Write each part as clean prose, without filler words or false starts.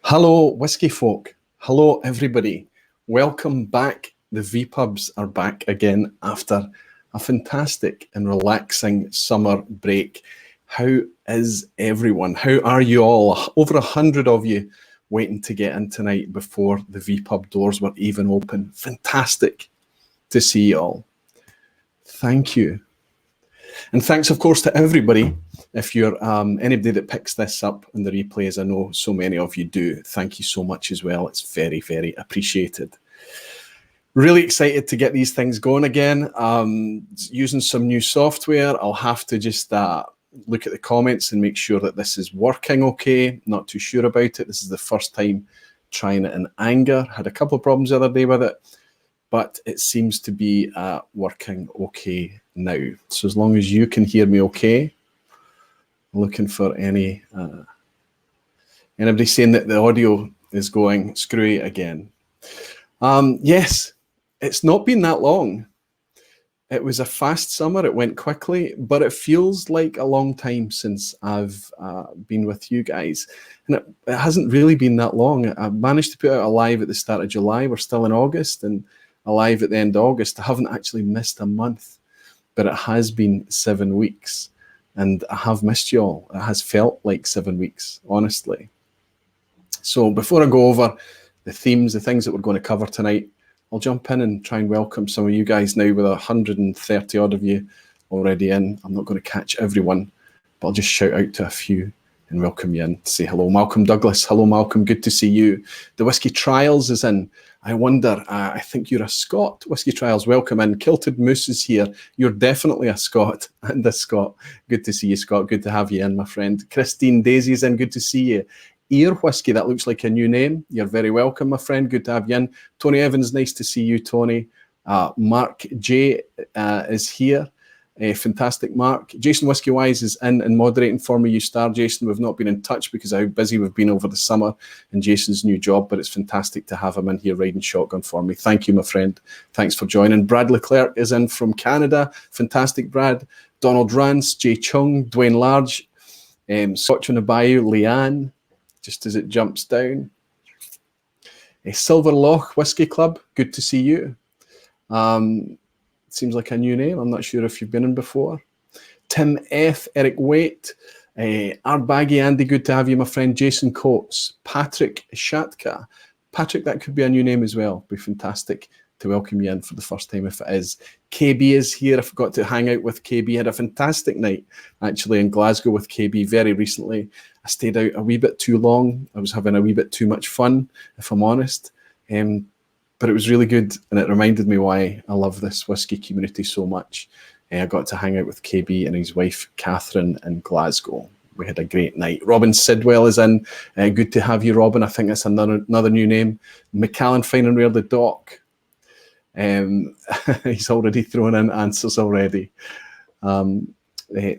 Hello, whiskey folk. Hello, everybody. Welcome back. The vPubs are back again after a fantastic and relaxing summer break. How is everyone? How are you all? Over 100 of you waiting to get in tonight before the vPub doors were even open. Fantastic to see you all. Thank you. And thanks, of course, to everybody. If you're anybody that picks this up in the replays, I know so many of you do. Thank you so much as well. It's very, very appreciated. Really excited to get these things going again. Using some new software. I'll have to just look at the comments and make sure that this is working okay. Not too sure about it. This is the first time trying it in anger. Had a couple of problems the other day with it, but it seems to be working okay now. So as long as you can hear me okay, I'm looking for anybody saying that the audio is going screwy again. Yes, it's not been that long. It was a fast summer. It went quickly, but it feels like a long time since I've been with you guys. And it hasn't really been that long. I managed to put out a live at the start of July. We're still in August, and a live at the end of August. I haven't actually missed a month, but it has been 7 weeks. And I have missed you all. It has felt like 7 weeks, honestly. So before I go over the themes, the things that we're going to cover tonight, I'll jump in and try and welcome some of you guys now with 130 odd of you already in. I'm not going to catch everyone, but I'll just shout out to a few and welcome you in to say hello. Malcolm Douglas. Hello, Malcolm. Good to see you. The Whiskey Trials is in. I wonder, I think you're a Scot. Whiskey Trials, welcome in. Kilted Moose is here. You're definitely a Scot and a Scot. Good to see you, Scott. Good to have you in, my friend. Christine Daisy's in. Good to see you. Ear Whiskey, that looks like a new name. You're very welcome, my friend. Good to have you in. Tony Evans, nice to see you, Tony. Mark J is here. Fantastic, Mark. Jason Whiskey Wise is in and moderating for me. You star, Jason. We've not been in touch because of how busy we've been over the summer and Jason's new job, but it's fantastic to have him in here riding shotgun for me. Thank you, my friend. Thanks for joining. Brad Leclerc is in from Canada. Fantastic, Brad. Donald Rance, Jay Chung, Dwayne Large, Scotch on the Bayou, Leanne, just as it jumps down. Silver Loch Whiskey Club, good to see you. Seems like a new name. I'm not sure if you've been in before. Tim F, Eric Waite, Arbaggy Andy, good to have you, my friend. Jason Coates, Patrick Shatka. Patrick, that could be a new name as well. Be fantastic to welcome you in for the first time if it is. KB is here. I forgot to hang out with KB. Had a fantastic night actually in Glasgow with KB very recently. I stayed out a wee bit too long. I was having a wee bit too much fun, if I'm honest. But it was really good, and it reminded me why I love this whiskey community so much. I got to hang out with KB and his wife, Catherine, in Glasgow. We had a great night. Robin Sidwell is in. Good to have you, Robin. I think that's another new name. Macallan Fine and Rare the Doc. He's already thrown in answers already. The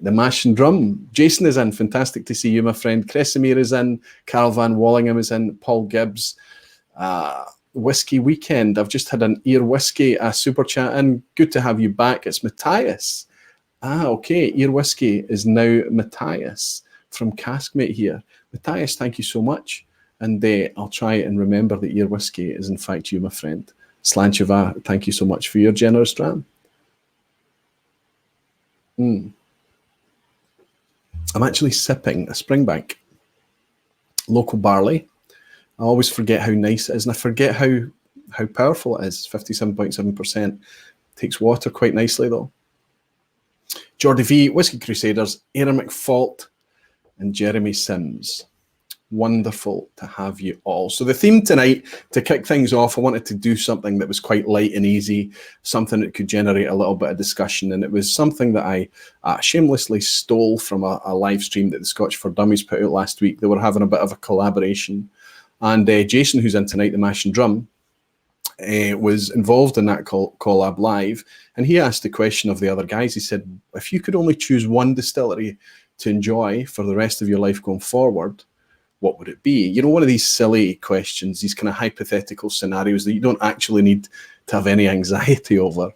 Mash and Drum. Jason is in. Fantastic to see you, my friend. Cresimir is in. Carl Van Wallingham is in. Paul Gibbs. Whiskey Weekend. I've just had an Ear Whiskey super chat in. Good to have you back. It's Matthias. Okay. Ear Whiskey is now Matthias from Caskmate here. Matthias, thank you so much. And I'll try and remember that Ear Whiskey is in fact you, my friend. Slancheva, thank you so much for your generous dram. I'm actually sipping a Springbank. Local barley. I always forget how nice it is, and I forget how powerful it is. 57.7%. Takes water quite nicely, though. Jordy V, Whiskey Crusaders, Aaron McFault, and Jeremy Sims. Wonderful to have you all. So the theme tonight, to kick things off, I wanted to do something that was quite light and easy, something that could generate a little bit of discussion, and it was something that I shamelessly stole from a live stream that the Scotch for Dummies put out last week. They were having a bit of a collaboration. And Jason, who's in tonight, the Mash and Drum, was involved in that collab live, and he asked the question of the other guys. He said, if you could only choose one distillery to enjoy for the rest of your life going forward, what would it be? You know, one of these silly questions, these kind of hypothetical scenarios that you don't actually need to have any anxiety over.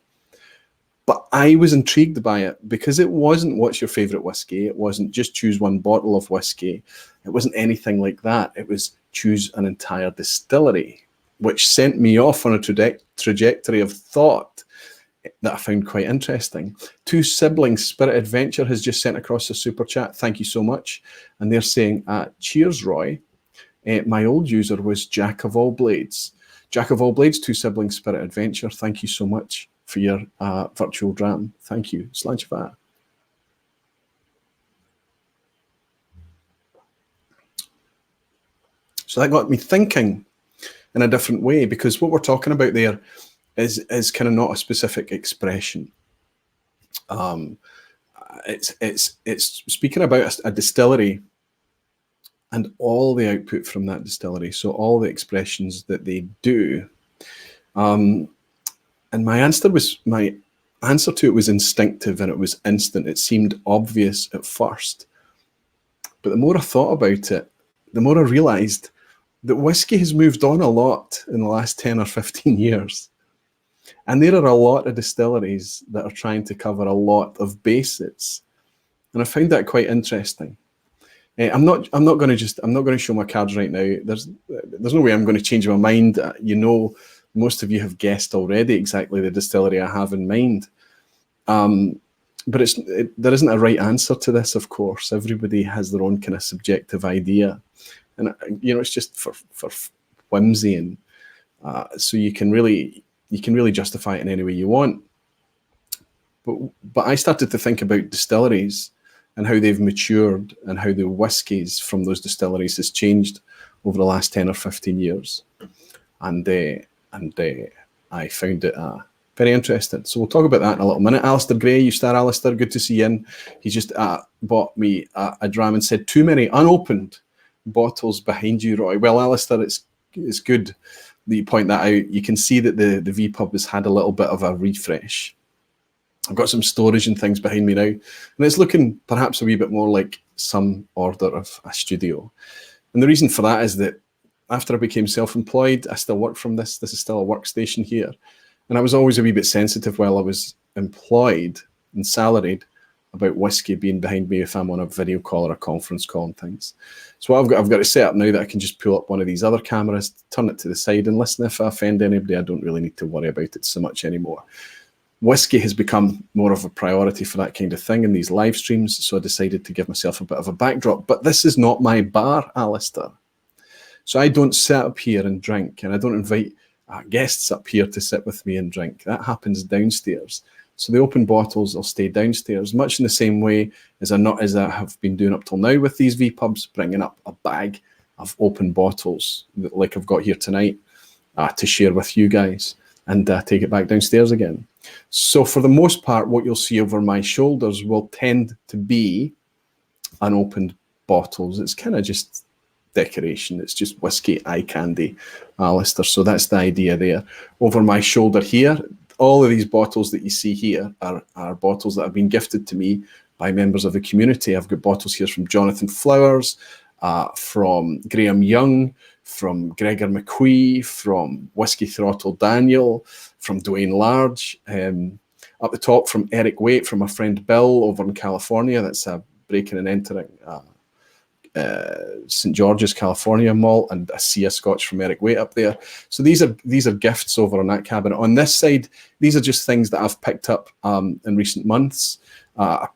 But I was intrigued by it because it wasn't what's your favorite whiskey. It wasn't just choose one bottle of whiskey. It wasn't anything like that. It was choose an entire distillery, which sent me off on a trajectory of thought that I found quite interesting. Two Siblings Spirit Adventure has just sent across a super chat. Thank you so much. And they're saying, cheers, Roy. My old user was Jack of All Blades. Jack of All Blades, Two Siblings Spirit Adventure. Thank you so much for your virtual dram. Thank you. Slanchva. So that got me thinking in a different way, because what we're talking about there is kind of not a specific expression. It's speaking about a distillery and all the output from that distillery. So all the expressions that they do. And my answer to it was instinctive, and it was instant. It seemed obvious at first. But the more I thought about it, the more I realized that whiskey has moved on a lot in the last 10 or 15 years. And there are a lot of distilleries that are trying to cover a lot of bases. And I found that quite interesting. I'm not going to show my cards right now. There's no way I'm going to change my mind. You know, most of you have guessed already exactly the distillery I have in mind. But there isn't a right answer to this, of course. Everybody has their own kind of subjective idea. And, you know, it's just for whimsy. And so you can really justify it in any way you want. But I started to think about distilleries and how they've matured and how the whiskies from those distilleries has changed over the last 10 or 15 years. And I found it very interesting. So we'll talk about that in a little minute. Alistair Gray, you star Alistair, good to see you in. He just bought me a dram and said, too many unopened bottles behind you, Roy. Well, Alistair, it's good that you point that out. You can see that the vPub has had a little bit of a refresh. I've got some storage and things behind me now, and it's looking perhaps a wee bit more like some order of a studio. And the reason for that is that after I became self-employed, I still work from this. This is still a workstation here. And I was always a wee bit sensitive while I was employed and salaried about whiskey being behind me if I'm on a video call or a conference call and things. So what I've got it set up now that I can just pull up one of these other cameras, turn it to the side and listen. If I offend anybody, I don't really need to worry about it so much anymore. Whiskey has become more of a priority for that kind of thing in these live streams, so I decided to give myself a bit of a backdrop. But this is not my bar, Alistair. So I don't sit up here and drink, and I don't invite guests up here to sit with me and drink. That happens downstairs. So the open bottles will stay downstairs, much in the same way as I have been doing up till now with these vPubs, bringing up a bag of open bottles like I've got here tonight to share with you guys and take it back downstairs again. So for the most part, what you'll see over my shoulders will tend to be unopened bottles. It's kind of just decoration. It's just whiskey eye candy, Alistair. So that's the idea there. Over my shoulder here, all of these bottles that you see here are bottles that have been gifted to me by members of the community. I've got bottles here from Jonathan Flowers, from Graham Young, from Gregor McQuee, from Whiskey Throttle Daniel, from Dwayne Large, up the top from Eric Waite, from my friend Bill over in California. That's a breaking and entering St. George's, California malt, and a Sia Scotch from Eric Waite up there. So these are gifts over on that cabinet. On this side, these are just things that I've picked up in recent months.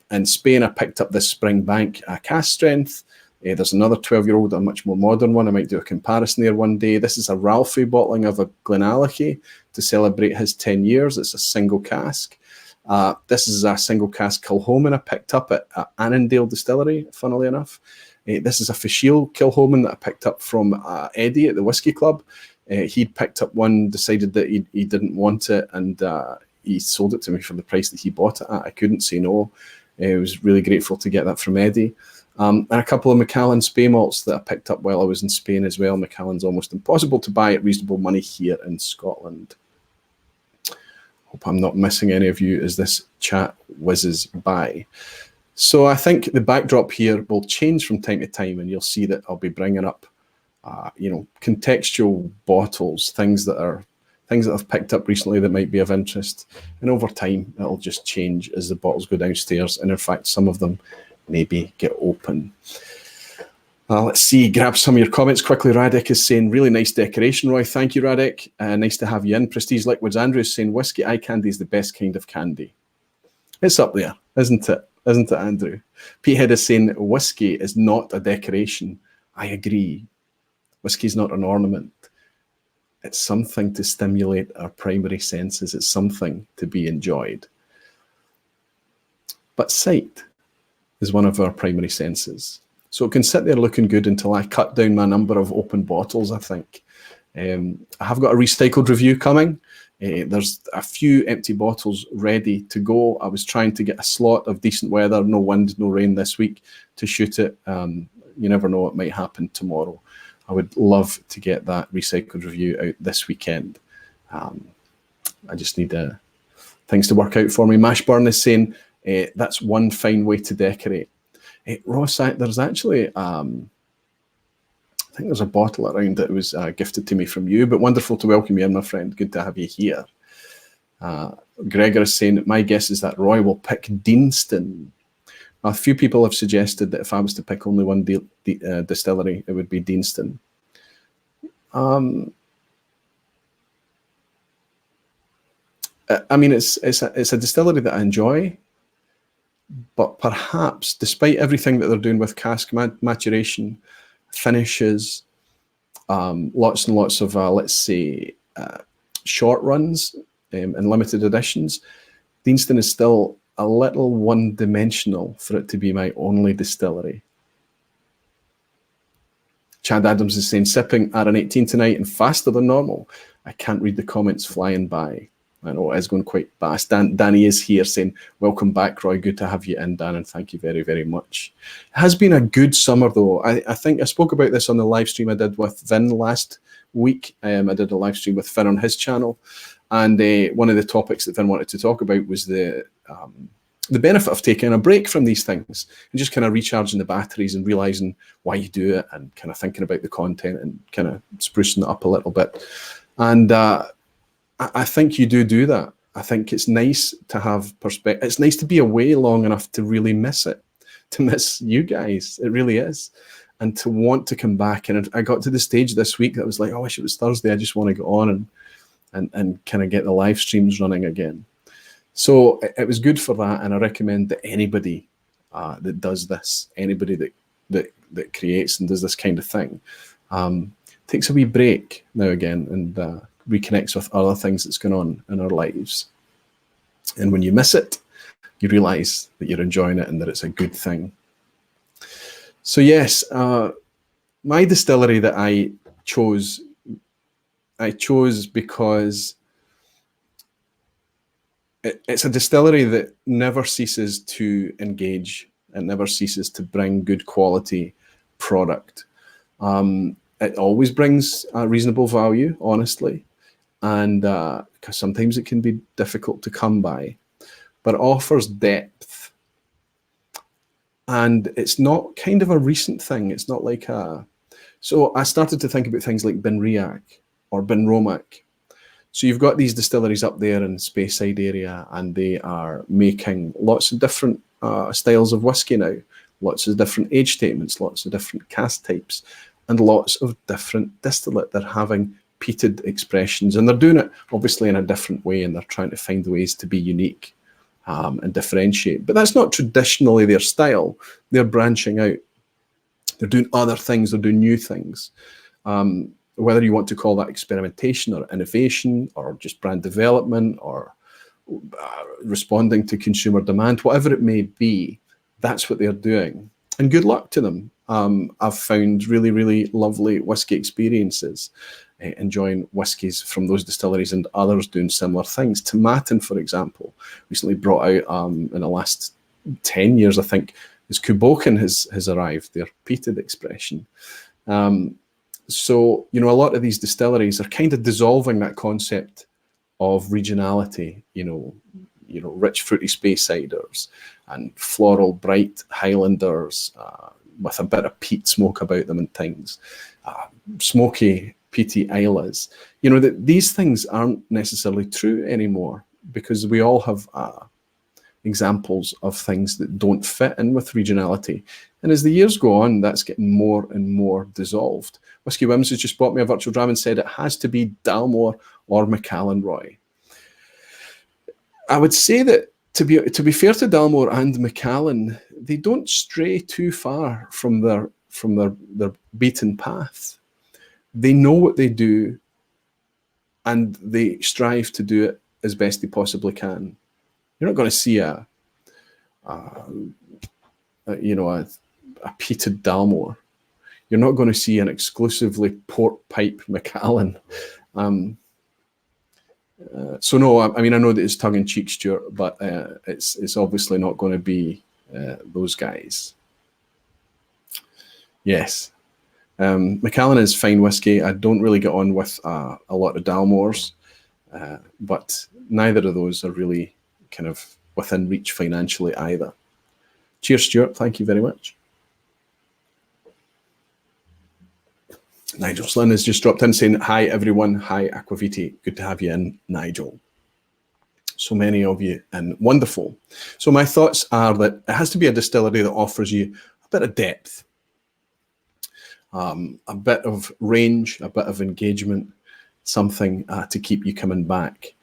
In Spain, I picked up this Springbank cask strength. There's another 12-year-old, a much more modern one. I might do a comparison there one day. This is a Ralphie bottling of a Glenallachie to celebrate his 10 years. It's a single cask. This is a single cask Kilchoman I picked up at Annandale Distillery, funnily enough. This is a Fashil Kilchoman that I picked up from Eddie at the Whiskey Club. He'd picked up one, decided that he didn't want it, and he sold it to me for the price that he bought it at. I couldn't say no. I was really grateful to get that from Eddie. And a couple of Macallan Spey malts that I picked up while I was in Spain as well. Macallan's almost impossible to buy at reasonable money here in Scotland. Hope I'm not missing any of you as this chat whizzes by. So I think the backdrop here will change from time to time, and you'll see that I'll be bringing up, contextual bottles, things that I've picked up recently that might be of interest. And over time, it'll just change as the bottles go downstairs. And in fact, some of them maybe get open. Let's see, grab some of your comments quickly. Radek is saying, really nice decoration, Roy. Thank you, Radek. Nice to have you in. Prestige Liquids. Andrew is saying, whiskey eye candy is the best kind of candy. It's up there, isn't it? Isn't it, Andrew? Petehead is saying, whiskey is not a decoration. I agree. Whiskey is not an ornament. It's something to stimulate our primary senses. It's something to be enjoyed. But sight is one of our primary senses. So it can sit there looking good until I cut down my number of open bottles, I think. I have got a recycled review coming. There's a few empty bottles ready to go. I was trying to get a slot of decent weather, no wind, no rain this week to shoot it. You never know what might happen tomorrow. I would love to get that recycled review out this weekend. I just need things to work out for me. Mashburn is saying, that's one fine way to decorate. Ross, there's actually, I think there's a bottle around that was gifted to me from you, but wonderful to welcome you in, my friend. Good to have you here. Gregor is saying, my guess is that Roy will pick Deanston. A few people have suggested that if I was to pick only one distillery, it would be Deanston. I mean, it's a distillery that I enjoy, but perhaps, despite everything that they're doing with cask maturation, finishes, lots and lots of, let's say, short runs and limited editions, Deanston is still a little one-dimensional for it to be my only distillery. Chad Adams is saying, sipping at an 18 tonight and faster than normal. I can't read the comments flying by. I know it is going quite fast. Danny is here saying, welcome back, Roy. Good to have you in, Dan, and thank you very, very much. It has been a good summer, though. I think I spoke about this on the live stream I did with Vin last week. I did a live stream with Vin on his channel, and one of the topics that Vin wanted to talk about was the benefit of taking a break from these things and just kind of recharging the batteries and realizing why you do it and kind of thinking about the content and kind of sprucing it up a little bit. And I think you do that. I think it's nice to have perspective. It's nice to be away long enough to really miss it, to miss you guys. It really is. And to want to come back. And I got to the stage this week that was like, oh, I wish it was Thursday. I just want to go on and kind of get the live streams running again. So it was good for that. And I recommend that anybody that does this, anybody that creates and does this kind of thing, takes a wee break now again and reconnects with other things that's going on in our lives. And when you miss it, you realize that you're enjoying it and that it's a good thing. So yes, my distillery that I chose because it's a distillery that never ceases to engage and never ceases to bring good quality product. It always brings a reasonable value, honestly, and because sometimes it can be difficult to come by, but it offers depth. And it's not kind of a recent thing. It's not like so I started to think about things like Benriach or Benromac. So you've got these distilleries up there in the Speyside area, and they are making lots of different styles of whiskey now, lots of different age statements, lots of different cask types, and lots of different distillate. They're having peated expressions, and they're doing it obviously in a different way, and they're trying to find ways to be unique and differentiate. But that's not traditionally their style. They're branching out. They're doing other things. They're doing new things. Whether you want to call that experimentation or innovation or just brand development or responding to consumer demand, whatever it may be, that's what they're doing. And good luck to them. I've found really, really lovely whiskey experiences enjoying whiskies from those distilleries and others doing similar things. Tomatin, for example, recently brought out in the last 10 years, I think, is Kuboken has arrived, their peated expression. So, you know, a lot of these distilleries are kind of dissolving that concept of regionality, you know, rich fruity space ciders and floral bright Highlanders with a bit of peat smoke about them and things, smoky peaty Islas. You know, that these things aren't necessarily true anymore, because we all have examples of things that don't fit in with regionality. And as the years go on, that's getting more and more dissolved. Whiskey Wims has just bought me a virtual dram and said it has to be Dalmore or Macallan Roy. I would say that to be fair to Dalmore and Macallan, they don't stray too far from their beaten path. They know what they do, and they strive to do it as best they possibly can. You're not going to see a peated Dalmore. You're not going to see an exclusively port pipe Macallan. So no, I mean, I know that it's tongue in cheek, Stuart, but it's obviously not going to be those guys. Yes, Macallan is fine whiskey. I don't really get on with a lot of Dalmores, but neither of those are really kind of within reach financially either. Cheers, Stuart. Thank you very much. Nigel Slynn has just dropped in saying, hi, everyone. Hi, Aquaviti. Good to have you in, Nigel. So many of you, and wonderful. So my thoughts are that it has to be a distillery that offers you a bit of depth, a bit of range, a bit of engagement, something to keep you coming back.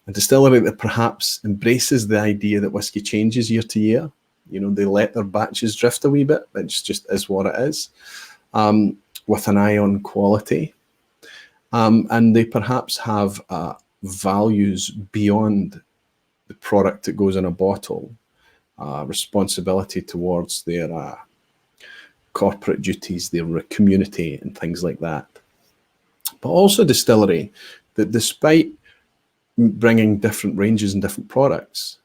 A distillery that perhaps embraces the idea that whiskey changes year to year. You know, they let their batches drift a wee bit. It just is what it is. With an eye on quality. And they perhaps have values beyond the product that goes in a bottle, responsibility towards their corporate duties, their community and things like that. But also a distillery that, despite bringing different ranges and different products,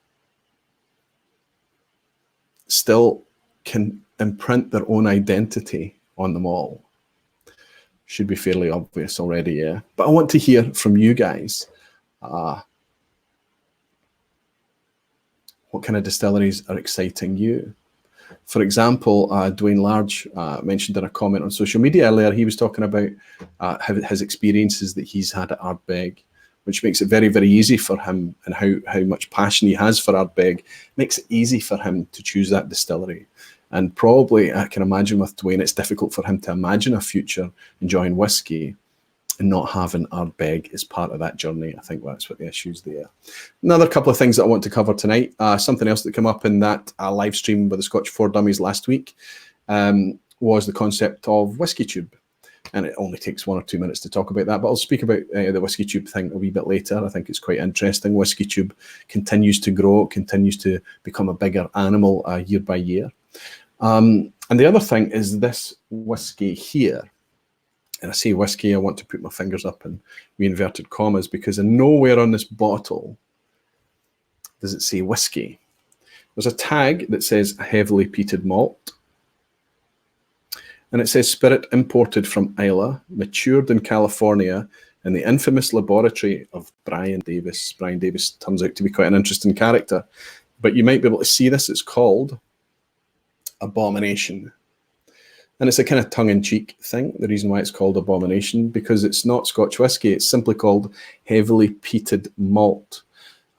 still can imprint their own identity on them all. Should be fairly obvious already, yeah. But I want to hear from you guys. What kind of distilleries are exciting you? For example, Dwayne Large mentioned in a comment on social media earlier, he was talking about his experiences that he's had at Ardbeg, which makes it very, very easy for him, and how much passion he has for Ardbeg makes it easy for him to choose that distillery. And probably, I can imagine with Dwayne, it's difficult for him to imagine a future enjoying whiskey and not having Ardbeg as part of that journey. I think that's what the issue's there. Another couple of things that I want to cover tonight. Something else that came up in that live stream with the Scotch 4 Dummies last week was the concept of whiskey tube. And it only takes 1 or 2 minutes to talk about that, but I'll speak about the whiskey tube thing a wee bit later. I think it's quite interesting. Whiskey tube continues to grow, continues to become a bigger animal year by year. And the other thing is this whiskey here. And I say whiskey, I want to put my fingers up in inverted commas, because nowhere on this bottle does it say whiskey. There's a tag that says heavily peated malt. And it says spirit imported from Islay, matured in California in the infamous laboratory of Brian Davis. Brian Davis turns out to be quite an interesting character. But you might be able to see this. It's called Abomination. And it's a kind of tongue-in-cheek thing. The reason why it's called Abomination, because it's not Scotch whisky. It's simply called heavily peated malt.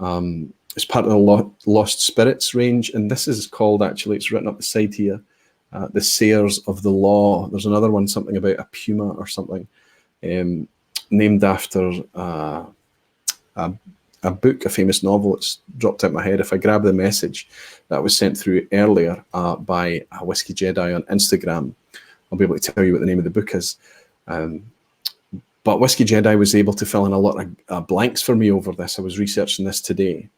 It's part of the Lost Spirits range. And this is called, actually, it's written up the side here, the Sayers of the Law. There's another one, something about a puma or something, named after a book, a famous novel. It's dropped out my head. If I grab the message that was sent through earlier by a Whiskey Jedi on Instagram, I'll be able to tell you what the name of the book is. But Whiskey Jedi was able to fill in a lot of blanks for me over this. I was researching this today.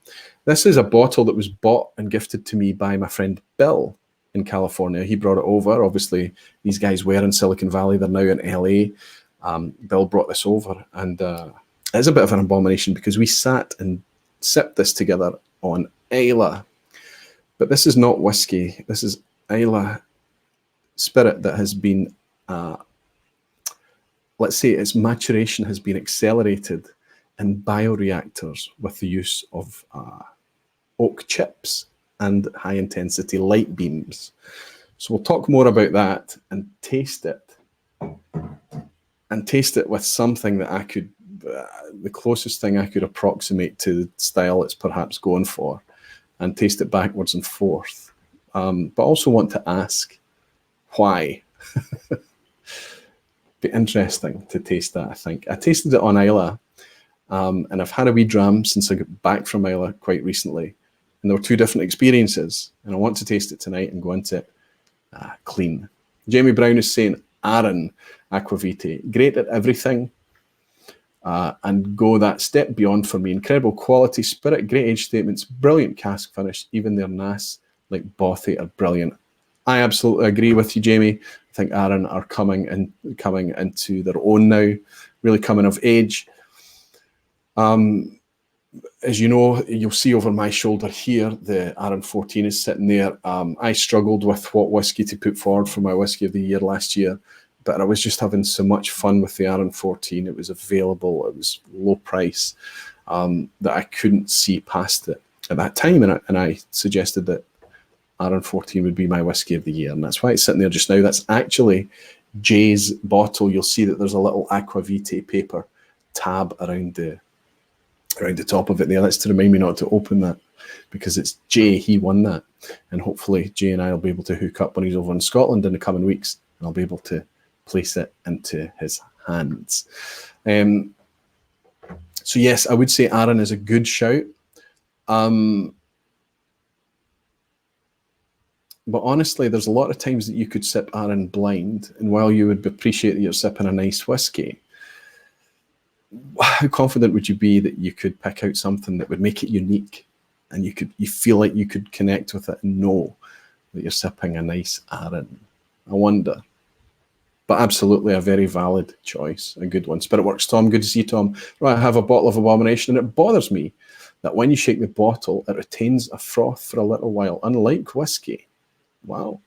This is a bottle that was bought and gifted to me by my friend Bill in California. He brought it over. Obviously, these guys were in Silicon Valley. They're now in LA. Bill brought this over, and it's a bit of an abomination because we sat and sipped this together on Islay. But this is not whiskey. This is Islay spirit that has been, let's say its maturation has been accelerated in bioreactors with the use of oak chips and high-intensity light beams. So we'll talk more about that and taste it. And taste it with something that I could, the closest thing I could approximate to the style it's perhaps going for, and taste it backwards and forth. But also want to ask why. Be interesting to taste that, I think. I tasted it on Islay, and I've had a wee dram since I got back from Islay quite recently. And there were two different experiences, and I want to taste it tonight and go into it clean. Jamie Brown is saying, Aaron, Aquavite, great at everything, and go that step beyond for me. Incredible quality, spirit, great age statements, brilliant cask finish, even their NAS like Bothy are brilliant. I absolutely agree with you, Jamie. I think Aaron are coming into their own now, really coming of age. As you know, you'll see over my shoulder here, the Aaron 14 is sitting there. I struggled with what whiskey to put forward for my whiskey of the year last year, but I was just having so much fun with the Aaron 14. It was available, it was low price, that I couldn't see past it at that time. And I suggested that Aaron 14 would be my whiskey of the year, and that's why it's sitting there just now. That's actually Jay's bottle. You'll see that there's a little Aquavite paper tab around the top of it there. That's to remind me not to open that, because it's Jay. He won that, and hopefully Jay and I will be able to hook up when he's over in Scotland in the coming weeks, and I'll be able to place it into his hands. So yes, I would say Aaron is a good shout. But honestly, there's a lot of times that you could sip Aaron blind, and while you would appreciate that you're sipping a nice whiskey, how confident would you be that you could pick out something that would make it unique, and you feel like you could connect with it and know that you're sipping a nice Aaron? I wonder. But absolutely a very valid choice, a good one. Spirit Works Tom, good to see you, Tom. Right, I have a bottle of Abomination, and it bothers me that when you shake the bottle, it retains a froth for a little while, unlike whiskey. Wow.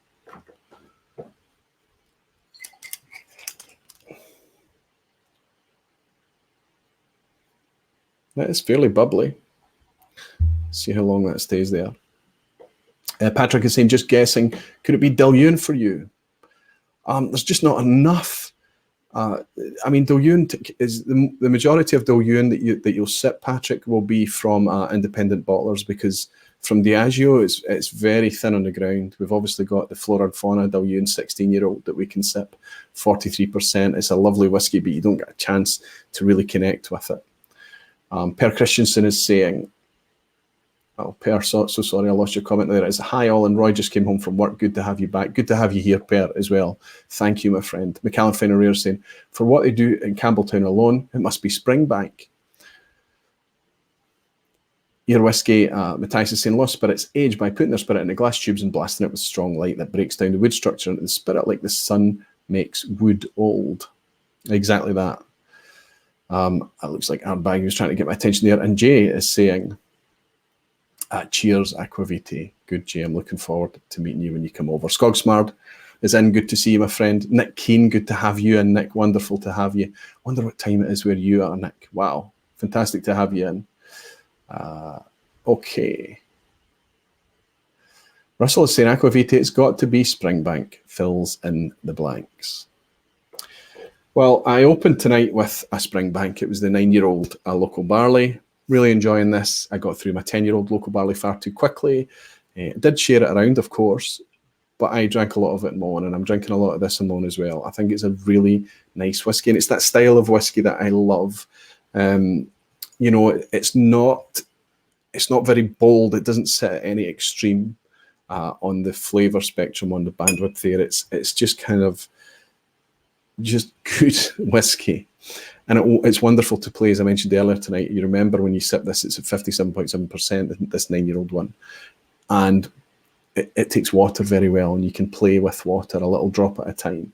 That is fairly bubbly. See how long that stays there. Patrick is saying, just guessing, could it be Dillion for you? There's just not enough. I mean, Dillion is the majority of Dillion that you'll sip, Patrick, will be from independent bottlers, because from Diageo, it's very thin on the ground. We've obviously got the Flora and Fauna Dillion 16-year-old that we can sip, 43%. It's a lovely whiskey, but you don't get a chance to really connect with it. Per Christensen is saying, oh, Per, so sorry, I lost your comment there. It's hi all, and Roy just came home from work. Good to have you back. Good to have you here, Per, as well. Thank you, my friend. Macallan Fenner is saying, for what they do in Campbelltown alone, it must be Springbank. Your whiskey, Matthias is saying, lost spirits aged by putting their spirit into glass tubes and blasting it with strong light that breaks down the wood structure into the spirit like the sun makes wood old. Exactly that. It looks like Ardbag was trying to get my attention there. And Jay is saying, cheers, Aquavite. Good, Jay. I'm looking forward to meeting you when you come over. Skogsmard is in. Good to see you, my friend. Nick Keane, good to have you in, Nick. Wonderful to have you. Wonder what time it is where you are, Nick. Wow. Fantastic to have you in. Okay. Russell is saying Aquavite, it's got to be Springbank. Fills in the blanks. Well, I opened tonight with a Springbank. It was the 9-year-old local barley. Really enjoying this. I got through my 10-year-old local barley far too quickly. Did share it around, of course, but I drank a lot of it in Moan, and I'm drinking a lot of this in Moan as well. I think it's a really nice whiskey, and it's that style of whiskey that I love. You know, it's not very bold. It doesn't sit at any extreme on the flavour spectrum, on the bandwidth there. It's just kind of just good whiskey. And it's wonderful to play, as I mentioned earlier tonight. You remember when you sip this, it's at 57.7%, this 9-year-old one. And it takes water very well, and you can play with water a little drop at a time.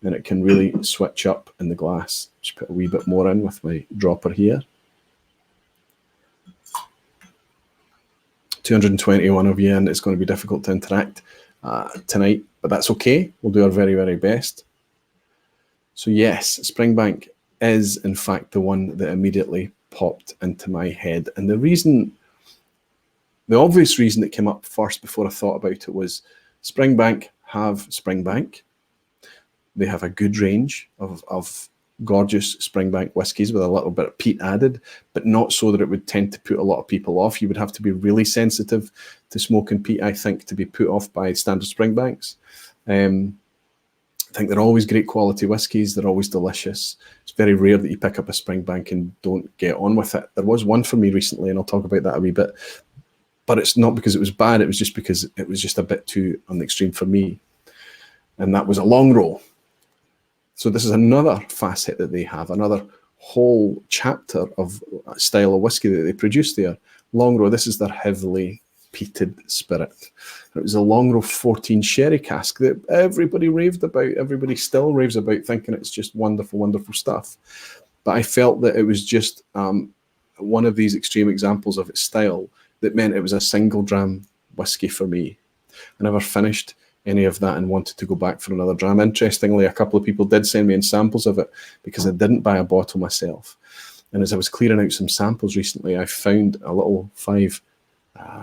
And it can really switch up in the glass. Just put a wee bit more in with my dropper here. 221 of you, and it's going to be difficult to interact tonight, but that's okay. We'll do our very, very best. So yes, Springbank is in fact the one that immediately popped into my head. And the obvious reason that came up first before I thought about it was Springbank have Springbank. They have a good range of gorgeous Springbank whiskies with a little bit of peat added, but not so that it would tend to put a lot of people off. You would have to be really sensitive to smoke and peat, I think, to be put off by standard Springbanks. I think they're always great quality whiskies. They're always delicious. It's very rare that you pick up a Springbank and don't get on with it. There was one for me recently, and I'll talk about that a wee bit. But it's not because it was bad. It was just because it was just a bit too on the extreme for me. And that was a long roll. So this is another facet that they have, another whole chapter of style of whiskey that they produce there. Long row, this is their heavily peated spirit. It was a long row 14 sherry cask that everybody raved about. Everybody still raves about, thinking it's just wonderful, wonderful stuff. But I felt that it was just one of these extreme examples of its style that meant it was a single dram whiskey for me. I never finished any of that and wanted to go back for another dram. Interestingly, a couple of people did send me in samples of it because I didn't buy a bottle myself. And as I was clearing out some samples recently, I found a little 5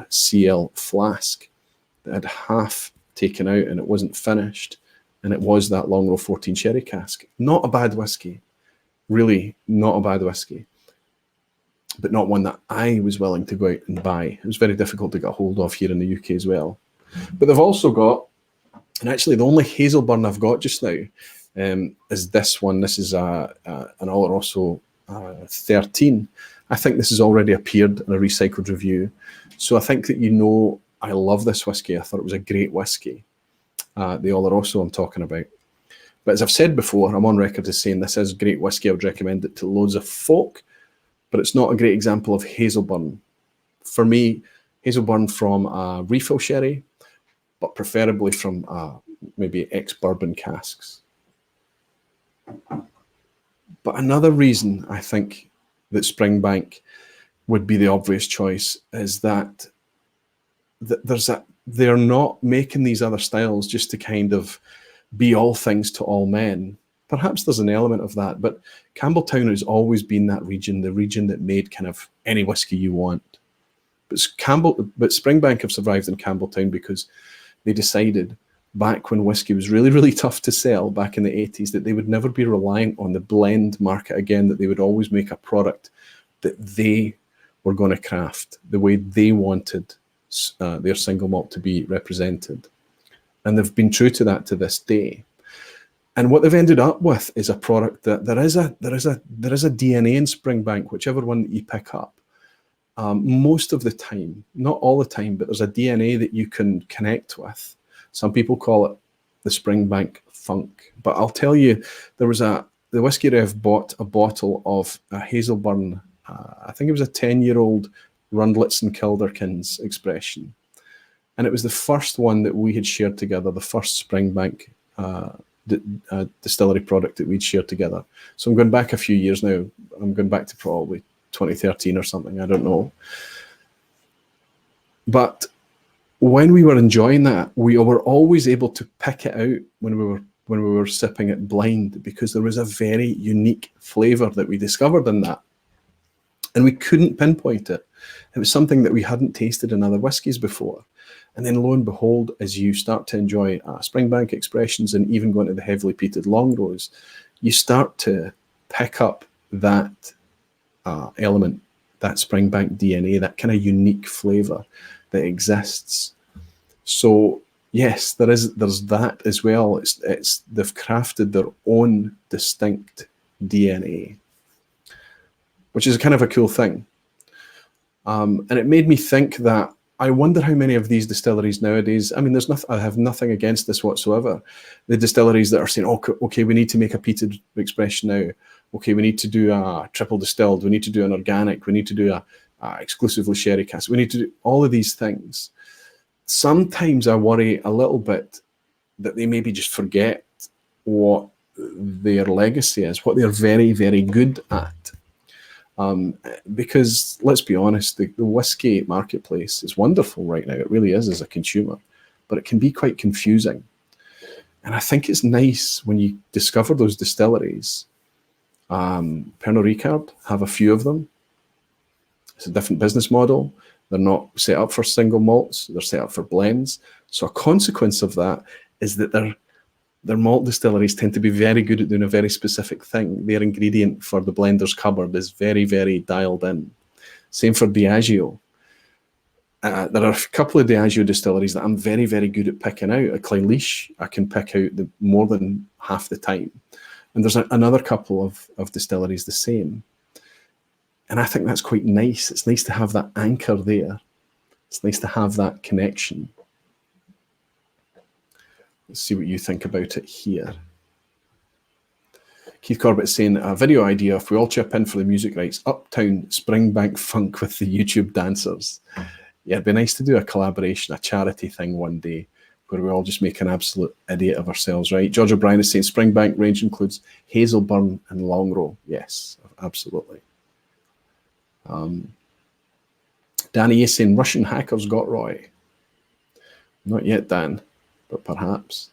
CL flask that had half taken out and it wasn't finished. And it was that long row 14 sherry cask. Not a bad whiskey. Really not a bad whiskey. But not one that I was willing to go out and buy. It was very difficult to get a hold of here in the UK as well. But they've also got, and actually the only Hazelburn I've got just now is this one. This is an Oloroso 13. I think this has already appeared in a recycled review. So I think that I love this whiskey. I thought it was a great whiskey. The Oloroso I'm talking about. But as I've said before, I'm on record as saying this is great whiskey. I would recommend it to loads of folk. But it's not a great example of Hazelburn. For me, Hazelburn from refill sherry, but preferably from maybe ex-bourbon casks. But another reason I think that Springbank would be the obvious choice is that they're not making these other styles just to kind of be all things to all men. Perhaps there's an element of that, but Campbelltown has always been that region, the region that made kind of any whiskey you want. But Springbank have survived in Campbelltown because they decided back when whiskey was really, really tough to sell back in the 80s that they would never be reliant on the blend market again, that they would always make a product that they were going to craft the way they wanted their single malt to be represented. And they've been true to that to this day. And what they've ended up with is a product that there is a DNA in Springbank, whichever one that you pick up. Most of the time, not all the time, but there's a DNA that you can connect with. Some people call it the Springbank funk. But I'll tell you, the Whiskey Rev bought a bottle of a Hazelburn, I think it was a 10-year-old Rundlets and Kilderkins expression. And it was the first one that we had shared together, the first Springbank distillery product that we'd shared together. So I'm going back a few years now. I'm going back to probably 2013 or something. I don't know. But when we were enjoying that, we were always able to pick it out when we were sipping it blind, because there was a very unique flavor that we discovered in that. And we couldn't pinpoint it. It was something that we hadn't tasted in other whiskies before. And then lo and behold, as you start to enjoy Springbank expressions and even go into the heavily peated long rows, you start to pick up that element, that Springbank DNA, that kind of unique flavor that exists. So yes, there's that as well. They've crafted their own distinct DNA, which is kind of a cool thing. And it made me think that I wonder how many of these distilleries nowadays, I mean, I have nothing against this whatsoever. The distilleries that are saying, okay, we need to make a peated expression now. Okay, we need to do a triple distilled. We need to do an organic. We need to do a exclusively sherry cask. We need to do all of these things. Sometimes I worry a little bit that they maybe just forget what their legacy is, what they're very, very good at. Because let's be honest, the whiskey marketplace is wonderful right now. It really is as a consumer, but it can be quite confusing. And I think it's nice when you discover those distilleries. Pernod Ricard have a few of them. It's a different business model. They're not set up for single malts. They're set up for blends. So a consequence of that is that their malt distilleries tend to be very good at doing a very specific thing. Their ingredient for the blender's cupboard is very, very dialed in. Same for Diageo. There are a couple of Diageo distilleries that I'm very, very good at picking out. At Clynelish, I can pick out more than half the time. And there's another couple of distilleries the same. And I think that's quite nice. It's nice to have that anchor there. It's nice to have that connection. Let's see what you think about it here. Keith Corbett is saying, a video idea, if we all chip in for the music rights, Uptown Springbank Funk with the YouTube dancers. Yeah, it'd be nice to do a collaboration, a charity thing one day, where we all just make an absolute idiot of ourselves, right? George O'Brien is saying, Springbank range includes Hazelburn and Longrow. Yes, absolutely. Danny is saying, Russian hackers got Roy. Not yet, Dan, but perhaps.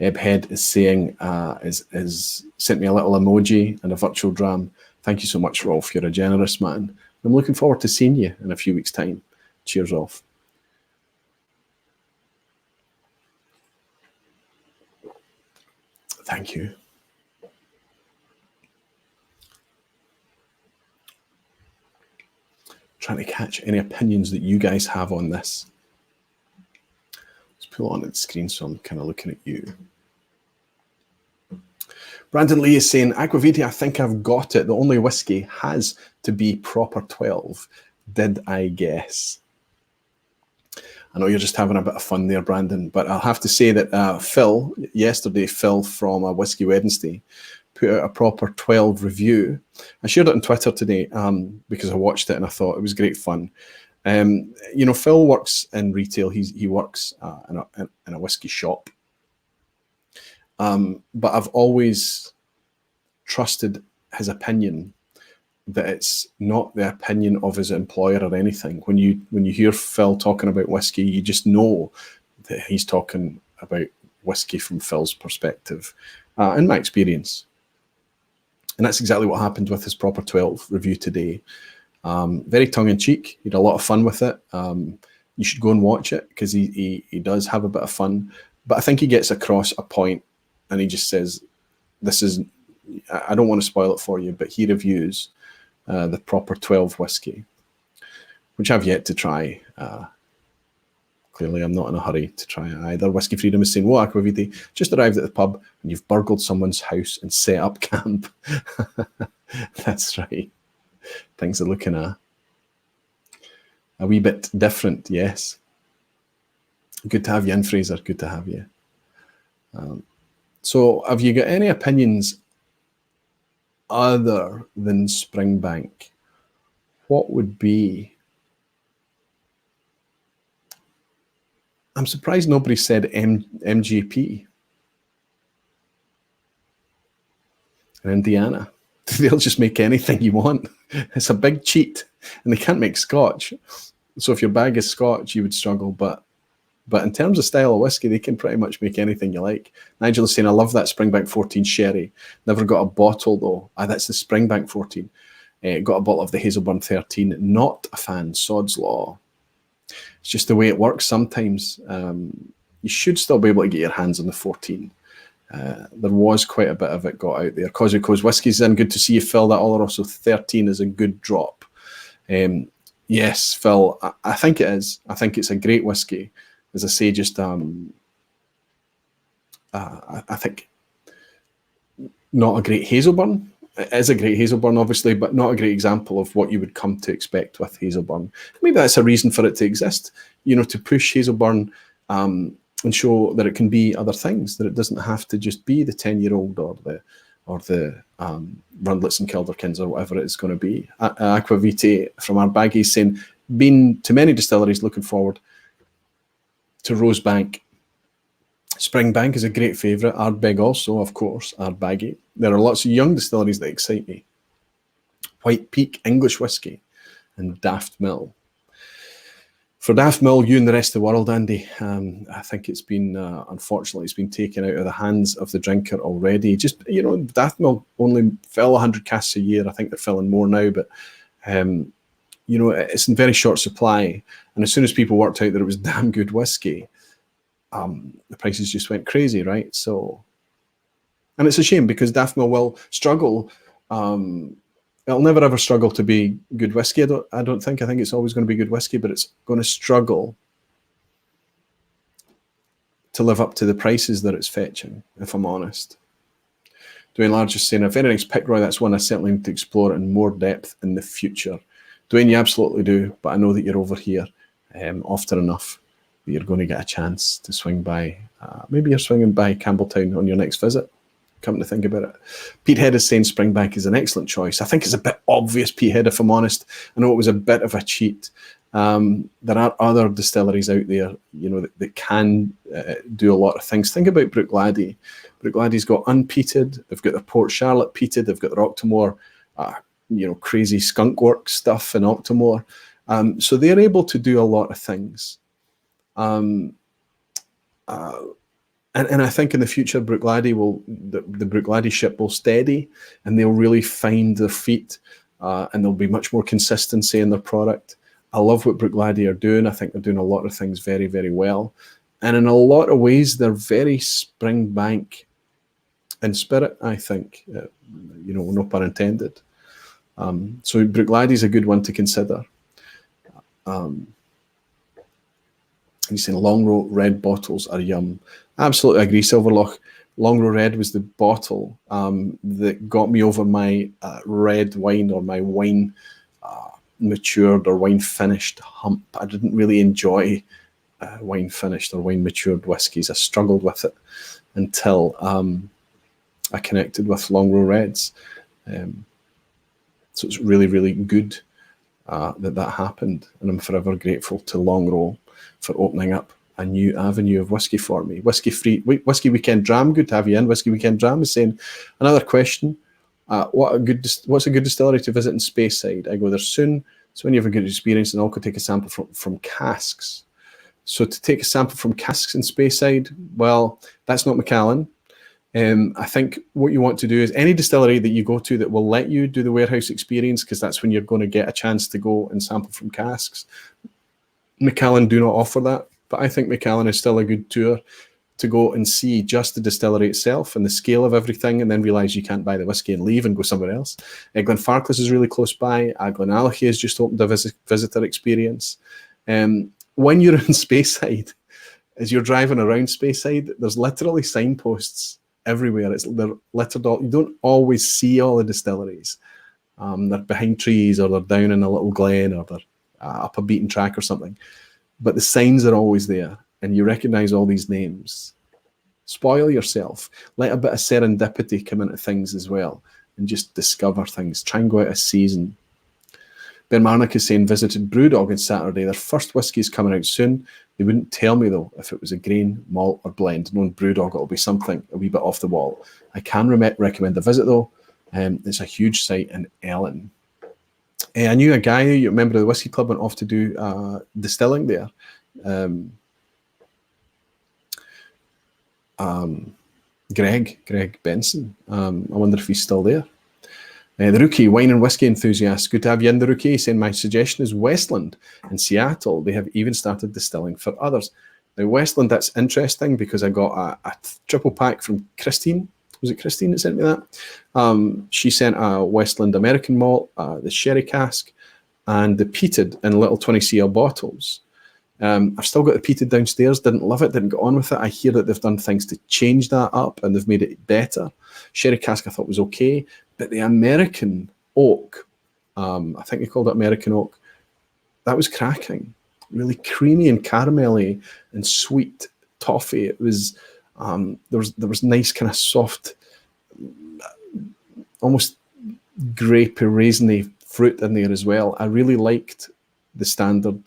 Ebhead is saying, is sent me a little emoji and a virtual dram. Thank you so much, Rolf. You're a generous man. I'm looking forward to seeing you in a few weeks' time. Cheers, Rolf. Thank you. Trying to catch any opinions that you guys have on this. Let's pull it on the screen so I'm kind of looking at you. Brandon Lee is saying, Aquaviti, I think I've got it. The only whiskey has to be proper 12. Did I guess? I know you're just having a bit of fun there, Brandon, but I'll have to say that Phil from Whiskey Wednesday, put out a proper 12 review. I shared it on Twitter today because I watched it and I thought it was great fun. You know, Phil works in retail. He works in a whiskey shop. But I've always trusted his opinion, that it's not the opinion of his employer or anything. When you hear Phil talking about whiskey, you just know that he's talking about whiskey from Phil's perspective, in my experience. And that's exactly what happened with his Proper 12 review today. Very tongue-in-cheek. He had a lot of fun with it. You should go and watch it because he does have a bit of fun. But I think he gets across a point and he just says, this is, I don't want to spoil it for you, but he reviews the Proper 12 whiskey, which I've yet to try. Clearly, I'm not in a hurry to try it either. Whiskey Freedom is saying, whoa, Aquaviti, just arrived at the pub and you've burgled someone's house and set up camp. That's right. Things are looking a wee bit different, yes. Good to have you in, Fraser. Good to have you. So have you got any opinions other than Springbank? What would be? I'm surprised nobody said MGP in Indiana. They'll just make anything you want. It's a big cheat, and they can't make Scotch. So if your bag is Scotch, you would struggle. But in terms of style of whiskey, they can pretty much make anything you like. Nigel is saying, I love that Springbank 14 sherry. Never got a bottle, though. That's the Springbank 14. Got a bottle of the Hazelburn 13. Not a fan. Sod's Law. It's just the way it works sometimes. You should still be able to get your hands on the 14. There was quite a bit of it got out there. Cosmico's Whiskey's in. Good to see you, Phil. That Oloroso 13 is a good drop. Yes, Phil, I think it is. I think it's a great whiskey. As I say, just I think not a great Hazelburn. It is a great Hazelburn, obviously, but not a great example of what you would come to expect with Hazelburn. Maybe that's a reason for it to exist, you know, to push Hazelburn and show that it can be other things, that it doesn't have to just be the 10-year-old or the Rundlets and Kilderkins or whatever it's going to be. Aquaviti from Ardbaggy is saying, been to many distilleries, looking forward to Rosebank. Springbank is a great favourite. Ardbeg also, of course, Ardbaggy. There are lots of young distilleries that excite me. White Peak English whiskey, and Daft Mill. For Daft Mill, you and the rest of the world, Andy, I think it's been, unfortunately, it's been taken out of the hands of the drinker already. Just, you know, Daft Mill only fill 100 casks a year. I think they're filling more now, but, you know, it's in very short supply. And as soon as people worked out that it was damn good whiskey, the prices just went crazy, right? So, and it's a shame because Daft Mill will struggle. It'll never ever struggle to be good whiskey. I don't think. I think it's always going to be good whiskey, but it's going to struggle to live up to the prices that it's fetching, if I'm honest. Dwayne Large just saying, if anything's Pickroy, that's one I certainly need to explore in more depth in the future. Dwayne, you absolutely do, but I know that you're over here often enough that you're going to get a chance to swing by. Maybe you're swinging by Campbelltown on your next visit. Come to think about it. Peathead is saying Springbank is an excellent choice. I think it's a bit obvious, Peathead, if I'm honest. I know it was a bit of a cheat. There are other distilleries out there, you know, that can do a lot of things. Think about Brookladdy. Brookladdy's got unpeated. They've got their Port Charlotte peated. They've got their Octomore, you know, crazy skunk work stuff in Octomore. So they're able to do a lot of things. And I think in the future, Brookladdy the Brookladdy ship will steady, and they'll really find their feet, and there'll be much more consistency in their product. I love what Brookladdy are doing. I think they're doing a lot of things very, very well. And in a lot of ways, they're very Springbank in spirit, I think. You know, no pun intended. So Brookladdy's a good one to consider. He's saying Longrow red bottles are yum. Absolutely agree, Silverloch. Longrow Red was the bottle that got me over my red wine or my wine matured or wine finished hump. I didn't really enjoy wine finished or wine matured whiskies. I struggled with it until I connected with Longrow Reds. So it's really, really good that happened. And I'm forever grateful to Longrow for opening up a new avenue of whiskey for me. Whiskey Weekend Dram, good to have you in. Whiskey Weekend Dram is saying, another question, what's a good distillery to visit in Speyside? I go there soon, so when you have a good experience, and also take a sample from casks. So to take a sample from casks in Speyside, well, that's not Macallan. I think what you want to do is any distillery that you go to that will let you do the warehouse experience, because that's when you're going to get a chance to go and sample from casks. Macallan do not offer that, but I think Macallan is still a good tour to go and see just the distillery itself and the scale of everything, and then realise you can't buy the whiskey and leave and go somewhere else. Glenfarclas is really close by. Glenallachie has just opened a visitor experience. When you're in Speyside, as you're driving around Speyside, there's literally signposts everywhere. They're littered all. You don't always see all the distilleries. They're behind trees, or they're down in a little glen, or they're up a beaten track or something. But the signs are always there, and you recognise all these names. Spoil yourself. Let a bit of serendipity come into things as well, and just discover things. Try and go out of season. Ben Marnock is saying, visited Brewdog on Saturday. Their first whiskey is coming out soon. They wouldn't tell me, though, if it was a grain, malt, or blend. Knowing Brewdog, it'll be something a wee bit off the wall. I can recommend a visit, though. It's a huge site in Ellen. I knew a guy, a member of the Whiskey Club, went off to do distilling there. Greg Benson. I wonder if he's still there. The Rookie, wine and whiskey enthusiast. Good to have you in, the Rookie. Saying my suggestion is Westland in Seattle. They have even started distilling for others. Now, Westland, that's interesting because I got a triple pack from Christine. Was it Christine that sent me that? She sent a Westland American malt, the sherry cask, and the peated in little 20cl bottles. I've still got the peated downstairs. Didn't love it, didn't get on with it. I hear that they've done things to change that up and they've made it better. Sherry cask I thought was okay, but the American oak, I think they called it American oak, that was cracking. Really creamy and caramelly and sweet toffee. It was there was nice kind of soft, almost grapey, raisiny fruit in there as well. I really liked the standard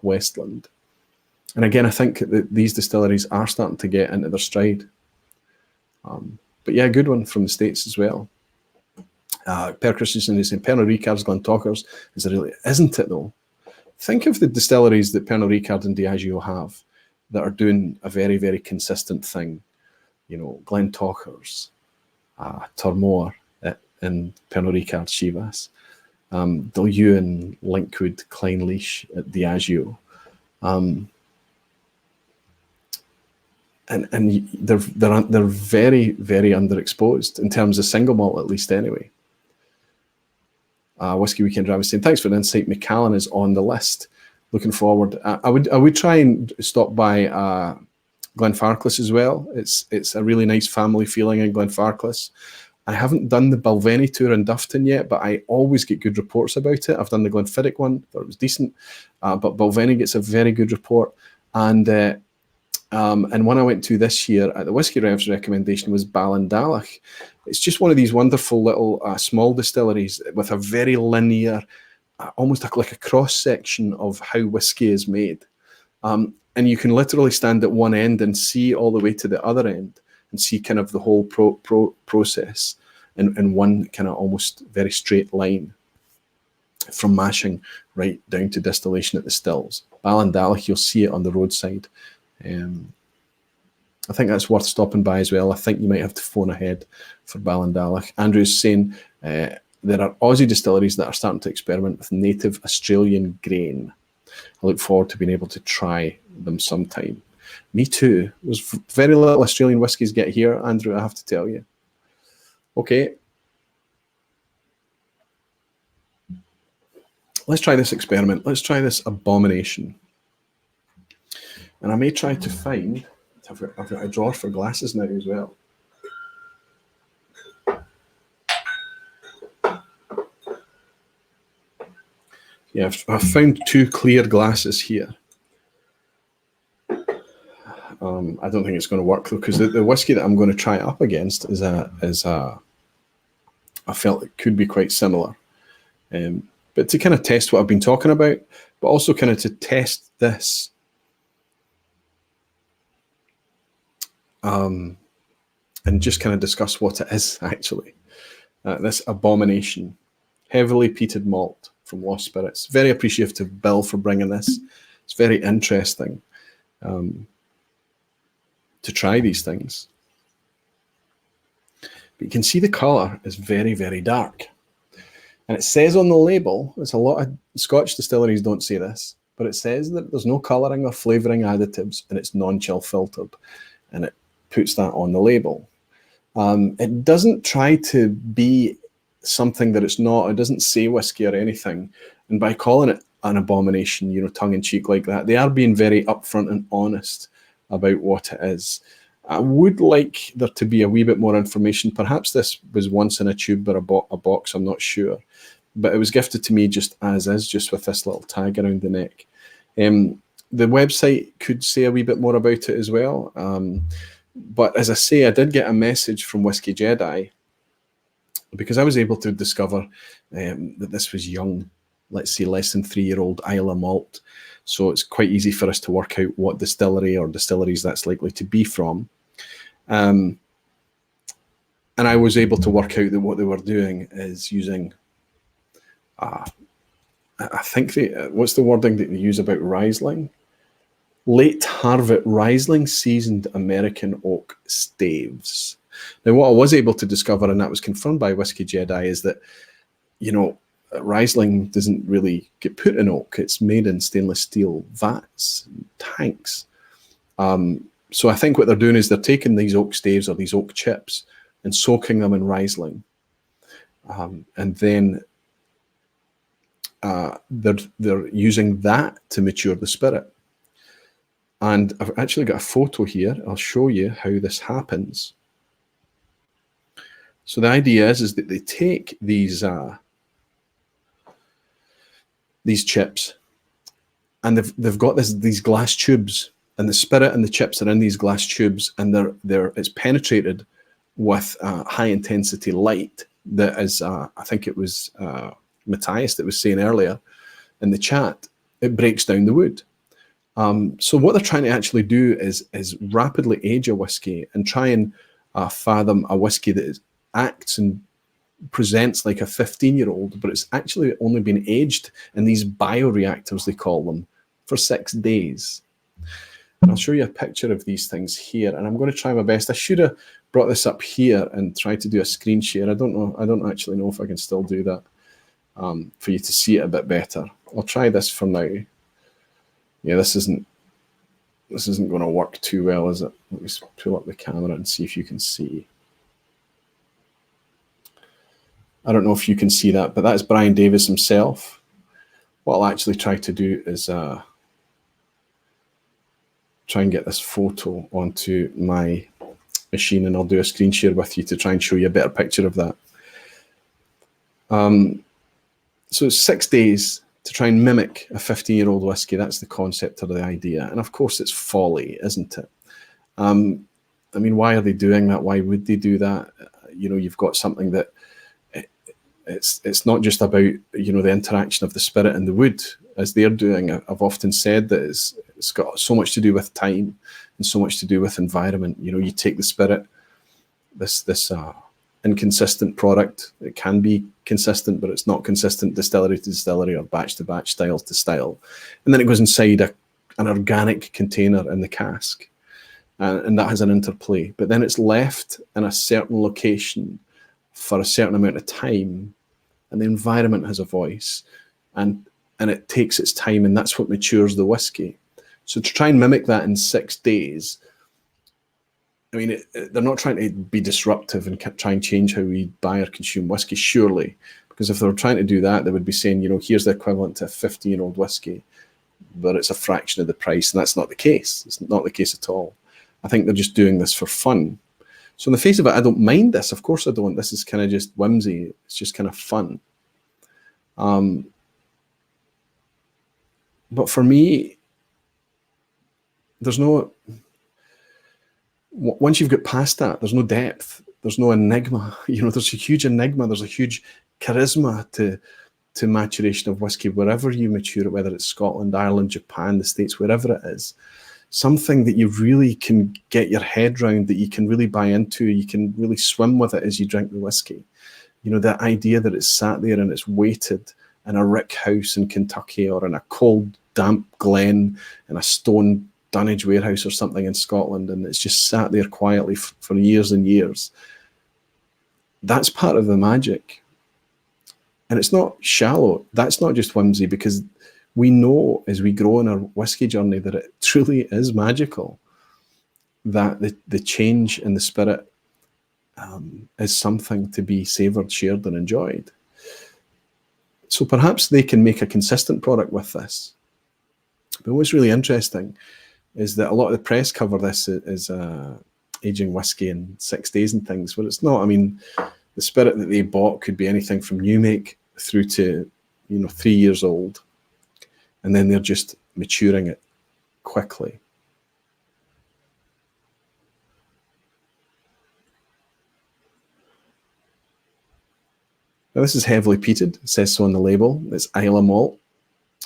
Westland. And again, I think that these distilleries are starting to get into their stride. But yeah, good one from the States as well. Per Christensen is saying Pernod Ricard's Glentochers is a really, isn't it though? Think of the distilleries that Pernod Ricard and Diageo have that are doing a very, very consistent thing. You know, Glentochers, Tormore, and Pernod Ricard Chivas, Delu and Linkwood, Kleinleash at Diageo. And they're very, very underexposed in terms of single malt, at least anyway. Whiskey Weekend Driver saying, thanks for the insight. Macallan is on the list. Looking forward. I would try and stop by Glenfarclas as well. It's a really nice family feeling in Glenfarclas. I haven't done the Balvenie tour in Dufton yet, but I always get good reports about it. I've done the Glenfiddich one, thought it was decent, but Balvenie gets a very good report. And one I went to this year at the Whiskey Rev's recommendation was Ballindalach. It's just one of these wonderful little small distilleries with a very linear, almost like a cross-section of how whiskey is made. And you can literally stand at one end and see all the way to the other end and see kind of the whole process in one kind of almost very straight line from mashing right down to distillation at the stills. Ballindalach, you'll see it on the roadside. I think that's worth stopping by as well. I think you might have to phone ahead for Ballindalach. Andrew's saying there are Aussie distilleries that are starting to experiment with native Australian grain. I look forward to being able to try them sometime. Me too. There's very little Australian whiskies get here, Andrew, I have to tell you. Okay. Let's try this experiment. Let's try this Abomination. And I may try to find, I've got a drawer for glasses now as well. Yeah, I've found 2 clear glasses here. I don't think it's going to work though, because the whiskey that I'm going to try it up against is I felt it could be quite similar. But to kind of test what I've been talking about, but also kind of to test this. And just kind of discuss what it is actually. This Abomination, heavily peated malt from Lost Spirits. Very appreciative to Bill for bringing this. It's very interesting to try these things. But you can see the colour is very, very dark. And it says on the label, it's a lot of Scotch distilleries don't say this, but it says that there's no colouring or flavouring additives and it's non-chill filtered. And it puts that on the label. It doesn't try to be something that it's not. It doesn't say whiskey or anything. And by calling it an Abomination, you know, tongue-in-cheek like that, they are being very upfront and honest about what it is. I would like there to be a wee bit more information. Perhaps this was once in a tube or a box, I'm not sure. But it was gifted to me just as is, just with this little tag around the neck. The website could say a wee bit more about it as well. But as I say, I did get a message from Whiskey Jedi because I was able to discover that this was young, let's say less than 3-year-old Islay malt. So it's quite easy for us to work out what distillery or distilleries that's likely to be from. And I was able to work out that what they were doing is using, I think, what's the wording that they use about Riesling? Late Harvest Riesling seasoned American oak staves. Now, what I was able to discover, and that was confirmed by Whiskey Jedi, is that, you know, Riesling doesn't really get put in oak. It's made in stainless steel vats, tanks. So I think what they're doing is they're taking these oak staves or these oak chips and soaking them in Riesling. And then they're using that to mature the spirit. And I've actually got a photo here. I'll show you how this happens. So the idea is that they take these chips, and they've got these glass tubes, and the spirit and the chips are in these glass tubes, and it's penetrated with high intensity light that is, I think it was Matthias that was saying earlier in the chat, it breaks down the wood. So what they're trying to actually do is rapidly age a whiskey and try and fathom a whiskey that acts and presents like a 15-year-old, but it's actually only been aged in these bioreactors, they call them, for 6 days. And I'll show you a picture of these things here, and I'm going to try my best. I should have brought this up here and tried to do a screen share. I don't actually know if I can still do that for you to see it a bit better. I'll try this for now. Yeah, this isn't going to work too well, is it? Let me pull up the camera and see if you can see. I don't know if you can see that, but that's Brian Davis himself. What I'll actually try to do is try and get this photo onto my machine, and I'll do a screen share with you to try and show you a better picture of that. So it's 6 days to try and mimic a 15-year-old whiskey. That's the concept or the idea. And of course, it's folly, isn't it? I mean, why are they doing that? Why would they do that? You know, you've got something that it's not just about, you know, the interaction of the spirit and the wood as they're doing. I've often said that it's got so much to do with time and so much to do with environment. You know, you take the spirit, this inconsistent product. It can be consistent, but it's not consistent distillery to distillery or batch to batch, style to style. And then it goes inside an organic container in the cask. And that has an interplay. But then it's left in a certain location for a certain amount of time, and the environment has a voice, and it takes its time, and that's what matures the whiskey. So to try and mimic that in 6 days, I mean, they're not trying to be disruptive and try and change how we buy or consume whiskey, surely, because if they were trying to do that, they would be saying, you know, here's the equivalent to a 15-year-old whiskey, but it's a fraction of the price, and that's not the case. It's not the case at all. I think they're just doing this for fun. So in the face of it, I don't mind this. Of course I don't. This is kind of just whimsy. It's just kind of fun. But for me, there's no... Once you've got past that, there's no depth. There's no enigma. You know, there's a huge enigma. There's a huge charisma to maturation of whiskey, wherever you mature it, whether it's Scotland, Ireland, Japan, the States, wherever it is. Something that you really can get your head around, that you can really buy into, you can really swim with it as you drink the whiskey. You know, the idea that it's sat there and it's waited in a rick house in Kentucky, or in a cold, damp glen in a stone dunnage warehouse or something in Scotland, and it's just sat there quietly for years and years. That's part of the magic. And it's not shallow. That's not just whimsy, because we know as we grow in our whiskey journey that it truly is magical, that the change in the spirit is something to be savoured, shared and enjoyed. So perhaps they can make a consistent product with this. But what's really interesting is that a lot of the press cover this as aging whiskey in 6 days and things, but it's not. I mean, the spirit that they bought could be anything from new make through to, you know, 3 years old. And then they're just maturing it quickly. Now, this is heavily peated. It says so on the label. It's Islay malt.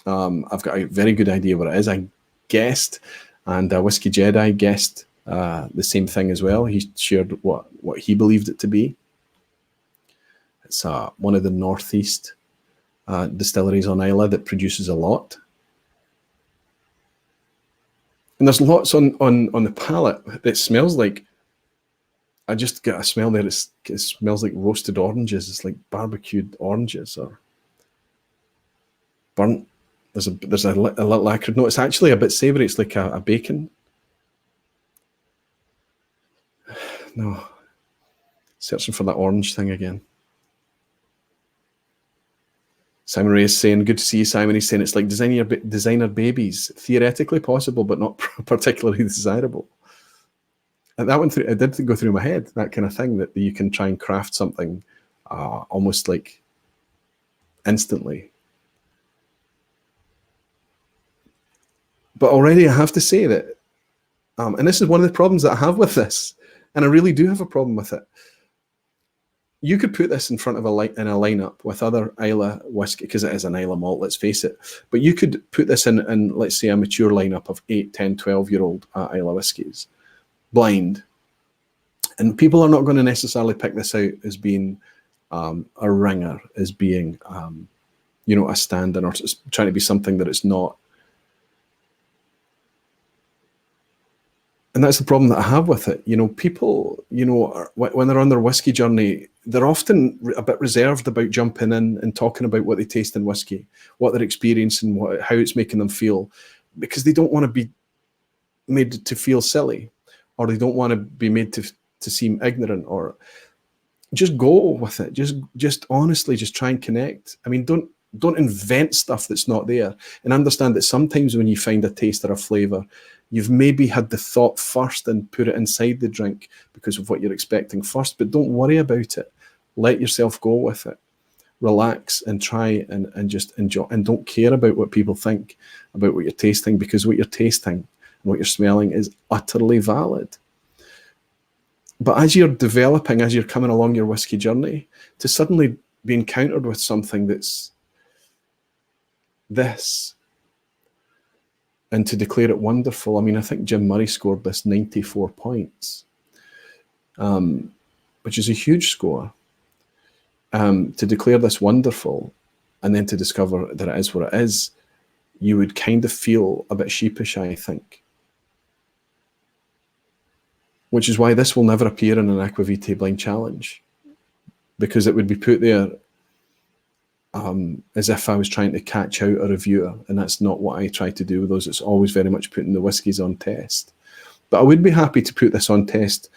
I've got a very good idea what it is. I guessed, and Whiskey Jedi guessed the same thing as well. He shared what he believed it to be. It's one of the northeast distilleries on Islay that produces a lot. And there's lots on the palate that smells like, I just get a smell there. It smells like roasted oranges. It's like barbecued oranges or burnt. There's a little acrid note. It's actually a bit savoury. It's like a bacon. No, searching for that orange thing again. Simon Ray is saying, good to see you, Simon. He's saying it's like designer babies, theoretically possible, but not particularly desirable. And that went through, it did go through my head, that kind of thing, that you can try and craft something almost like instantly. But already I have to say that, and this is one of the problems that I have with this, and I really do have a problem with it. You could put this in front of in a lineup with other Islay whiskey, because it is an Islay malt, let's face it. But you could put this in, let's say, a mature lineup of 8, 10, 12-year-old Islay whiskies, blind. And people are not going to necessarily pick this out as being a ringer, as being, you know, a stand-in, or trying to be something that it's not. And that's the problem that I have with it. You know, people, you know, when they're on their whiskey journey, they're often a bit reserved about jumping in and talking about what they taste in whiskey, what they're experiencing, how it's making them feel, because they don't want to be made to feel silly, or they don't want to be made to seem ignorant. Or just go with it. Just honestly, just try and connect. I mean, don't invent stuff that's not there, and understand that sometimes when you find a taste or a flavor, you've maybe had the thought first and put it inside the drink because of what you're expecting first. But don't worry about it. Let yourself go with it. Relax and try and just enjoy, and don't care about what people think about what you're tasting, because what you're tasting and what you're smelling is utterly valid. But as you're developing, as you're coming along your whiskey journey, to suddenly be encountered with something that's this, and to declare it wonderful. I mean, I think Jim Murray scored this 94 points, which is a huge score. To declare this wonderful, and then to discover that it is what it is, you would kind of feel a bit sheepish, I think. Which is why this will never appear in an Aqua Vitae blind challenge, because it would be put there as if I was trying to catch out a reviewer, and that's not what I try to do with those. It's always very much putting the whiskies on test. But I would be happy to put this on test,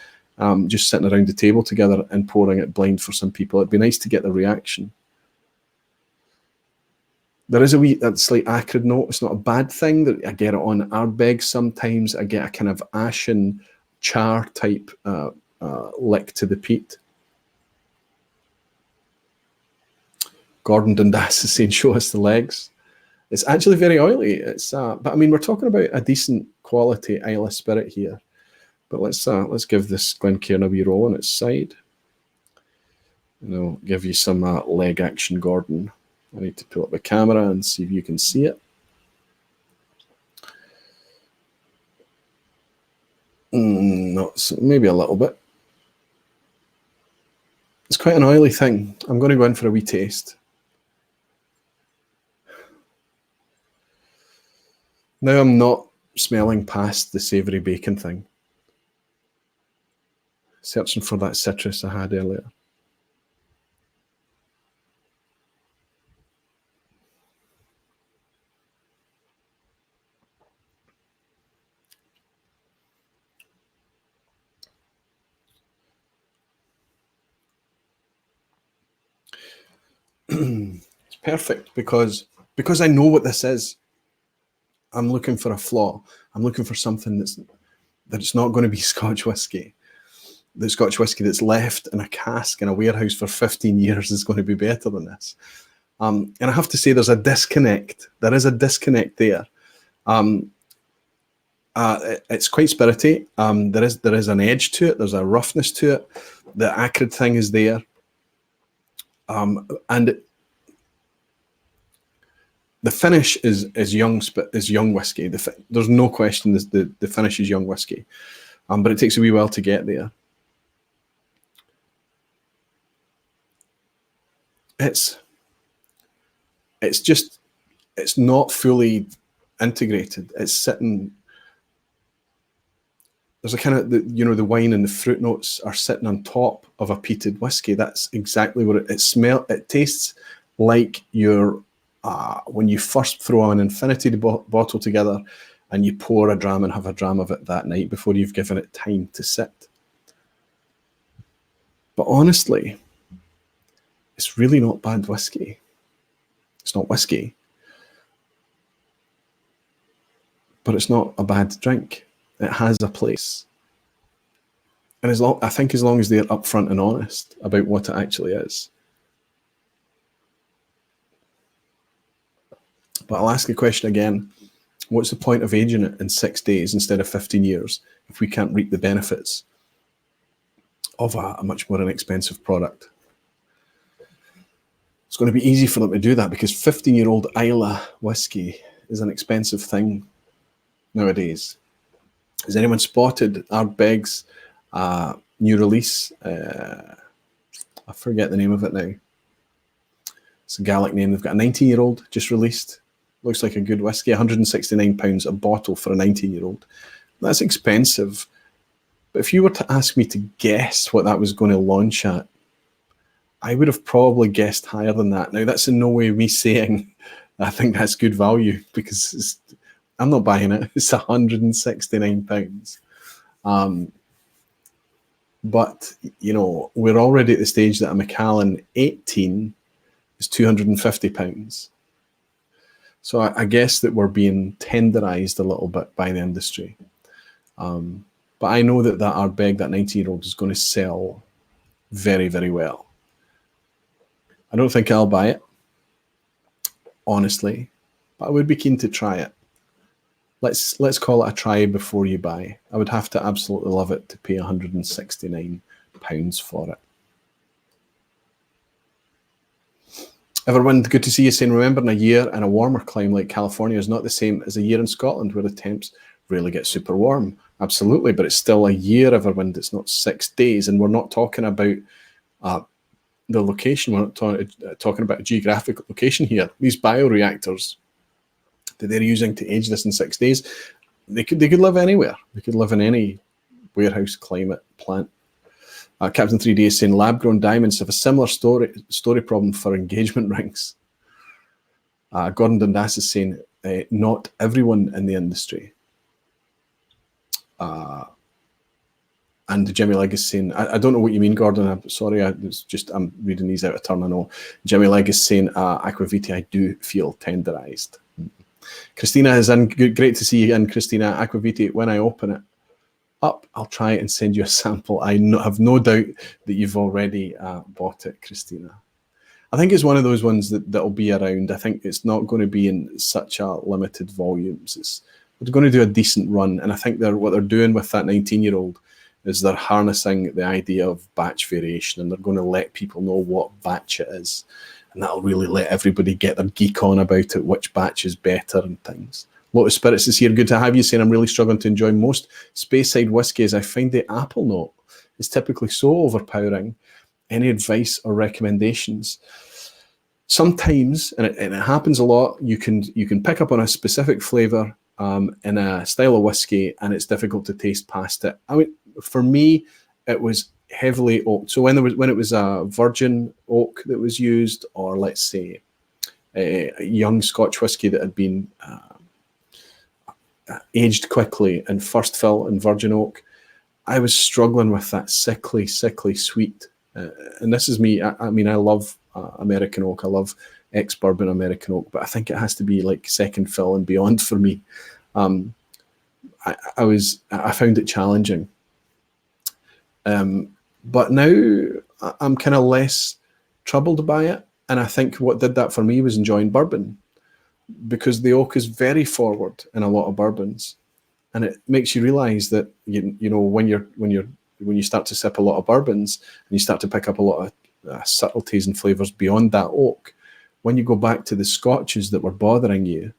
just sitting around the table together and pouring it blind for some people. It'd be nice to get the reaction. There is a slight acrid note. It's not a bad thing. That I get it on Ardbeg sometimes. I get a kind of ashen char type lick to the peat. Gordon Dundas is saying, show us the legs. It's actually very oily. It's but I mean, we're talking about a decent quality Islay spirit here. But let's give this Glencairn a wee roll on its side. And I'll give you some leg action, Gordon. I need to pull up the camera and see if you can see it. Not so, maybe a little bit. It's quite an oily thing. I'm going to go in for a wee taste. Now I'm not smelling past the savoury bacon thing. Searching for that citrus I had earlier. It's perfect because I know what this is. I'm looking for a flaw. I'm looking for something that's not going to be Scotch whiskey. The Scotch whiskey that's left in a cask in a warehouse for 15 years is going to be better than this. And I have to say, there's a disconnect. There is a disconnect there. It's quite spirity. There is an edge to it. There's a roughness to it. The acrid thing is there. And the finish is young whiskey. There's no question the finish is young whiskey, but it takes a wee while to get there. It's not fully integrated. It's sitting. There's a kind of the wine and the fruit notes are sitting on top of a peated whiskey. That's exactly what it tastes like. When you first throw an infinity bottle together and you pour a dram and have a dram of it that night before you've given it time to sit. But honestly, it's really not bad whiskey. It's not whiskey. But it's not a bad drink. It has a place. And I think as long as they're upfront and honest about what it actually is. But I'll ask the question again. What's the point of aging it in 6 days instead of 15 years if we can't reap the benefits of a much more inexpensive product? It's going to be easy for them to do that because 15-year-old Islay whiskey is an expensive thing nowadays. Has anyone spotted Ardbeg's new release? I forget the name of it now. It's a Gaelic name. They've got a 19-year-old just released. Looks like a good whiskey. £169 a bottle for a 19-year-old. That's expensive. But if you were to ask me to guess what that was going to launch at, I would have probably guessed higher than that. Now, that's in no way me saying I think that's good value, because I'm not buying it. It's £169. But, you know, we're already at the stage that a Macallan 18 is £250. So I guess that we're being tenderized a little bit by the industry. But I know that Ardbeg, that 19-year-old, is going to sell very, very well. I don't think I'll buy it, honestly, but I would be keen to try it. Let's call it a try before you buy. I would have to absolutely love it to pay £169 for it. Everwind, good to see you, saying, remembering a year in a warmer climate like California is not the same as a year in Scotland, where the temps really get super warm. Absolutely, but it's still a year, Everwind. It's not 6 days, and we're not talking about the location. We're not talking about a geographic location here. These bioreactors that they're using to age this in 6 days, they could live anywhere. They could live in any warehouse climate plant. Captain 3D is saying lab-grown diamonds have a similar story problem for engagement rings. Gordon Dundas is saying not everyone in the industry. And Jimmy Legg is saying, I don't know what you mean, Gordon. I'm sorry, I'm reading these out of turn, I know. Jimmy Legg is saying, Aquaviti, I do feel tenderized. Christina is in. Great to see you in, Christina. Aquaviti, when I open it up, I'll try and send you a sample. I have no doubt that you've already bought it, Christina. I think it's one of those ones that'll be around. I think it's not going to be in such a limited volumes. They're going to do a decent run, and I think what they're doing with that 19-year-old is they're harnessing the idea of batch variation, and they're going to let people know what batch it is. And that'll really let everybody get their geek on about it, which batch is better and things. Lotus Spirits is here. Good to have you, saying I'm really struggling to enjoy most Speyside whiskies. I find the apple note is typically so overpowering. Any advice or recommendations? Sometimes, and it happens a lot, you can pick up on a specific flavour in a style of whiskey, and it's difficult to taste past it. I mean, for me, it was heavily oaked. So when it was a virgin oak that was used, or let's say a young Scotch whiskey that had been aged quickly in first fill in virgin oak, I was struggling with that sickly sweet. And this is me. I mean, I love American oak. I love ex-bourbon American oak, but I think it has to be like second fill and beyond for me. I found it challenging. But now I'm kind of less troubled by it. And I think what did that for me was enjoying bourbon, because the oak is very forward in a lot of bourbons, and it makes you realize that you know when you start to sip a lot of bourbons and you start to pick up a lot of subtleties and flavors beyond that oak, when you go back to the scotches that were bothering you,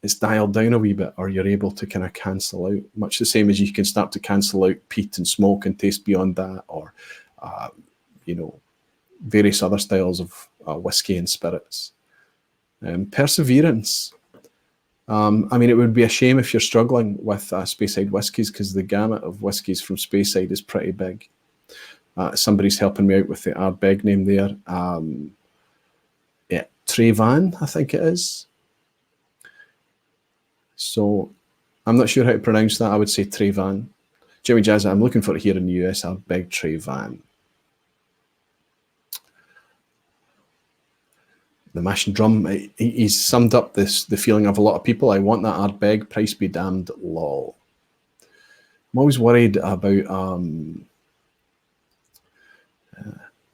it's dialed down a wee bit, or you're able to kind of cancel out, much the same as you can start to cancel out peat and smoke and taste beyond that, or you know, various other styles of whiskey and spirits. Perseverance. I mean, it would be a shame if you're struggling with Speyside whiskies, because the gamut of whiskies from Speyside is pretty big. Somebody's helping me out with the Ardbeg name there. Yeah, Trevan, I think it is. So I'm not sure how to pronounce that. I would say Trevan. Jimmy Jazz, I'm looking for it here in the US. Ardbeg Trevan. The mash and drum, he's summed up the feeling of a lot of people. I want that Ardbeg, price be damned, lol. I'm always worried about,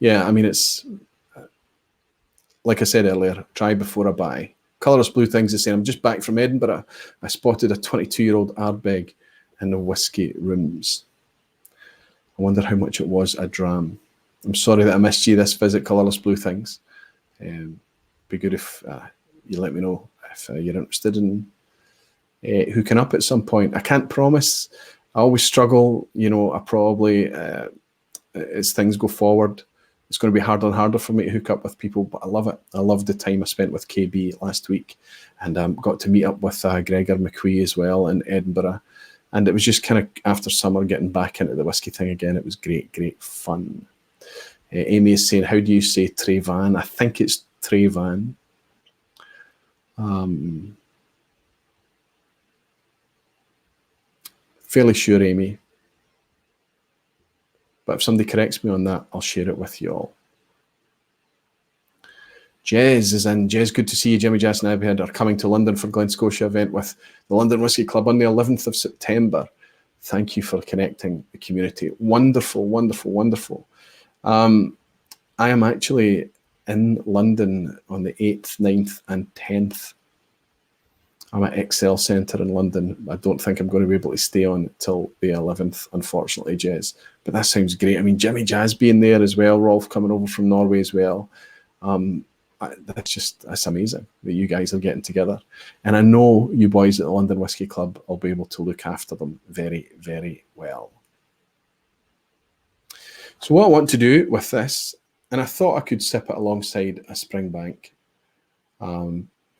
yeah, I mean, it's, like I said earlier, try before I buy. Colourless Blue Things is saying, I'm just back from Edinburgh. I spotted a 22-year-old Ardbeg in the whiskey rooms. I wonder how much it was a dram. I'm sorry that I missed you this visit, Colourless Blue Things. Be good if you let me know if you're interested in hooking up at some point. I can't promise. I always struggle, you know. I probably, as things go forward, it's going to be harder and harder for me to hook up with people, but I love it. I loved the time I spent with KB last week, and got to meet up with Gregor McQueen as well in Edinburgh. And it was just kind of after summer getting back into the whiskey thing again. It was great, great fun. Amy is saying, how do you say Trevan? I think it's Trevan. Fairly sure, Amy. But if somebody corrects me on that, I'll share it with you all. Jez is in. Jez, good to see you. Jimmy, Jess and Abhead are coming to London for Glen Scotia event with the London Whisky Club on the 11th of September. Thank you for connecting the community. Wonderful, wonderful, wonderful. I am actually in London on the 8th, 9th and 10th. I'm at Excel Centre in London. I don't think I'm going to be able to stay on till the 11th, unfortunately, Jez. But that sounds great. I mean, Jimmy Jazz being there as well, Rolf coming over from Norway as well. That's amazing that you guys are getting together. And I know you boys at the London Whisky Club will be able to look after them very, very well. So what I want to do with this, and I thought I could sip it alongside a Springbank.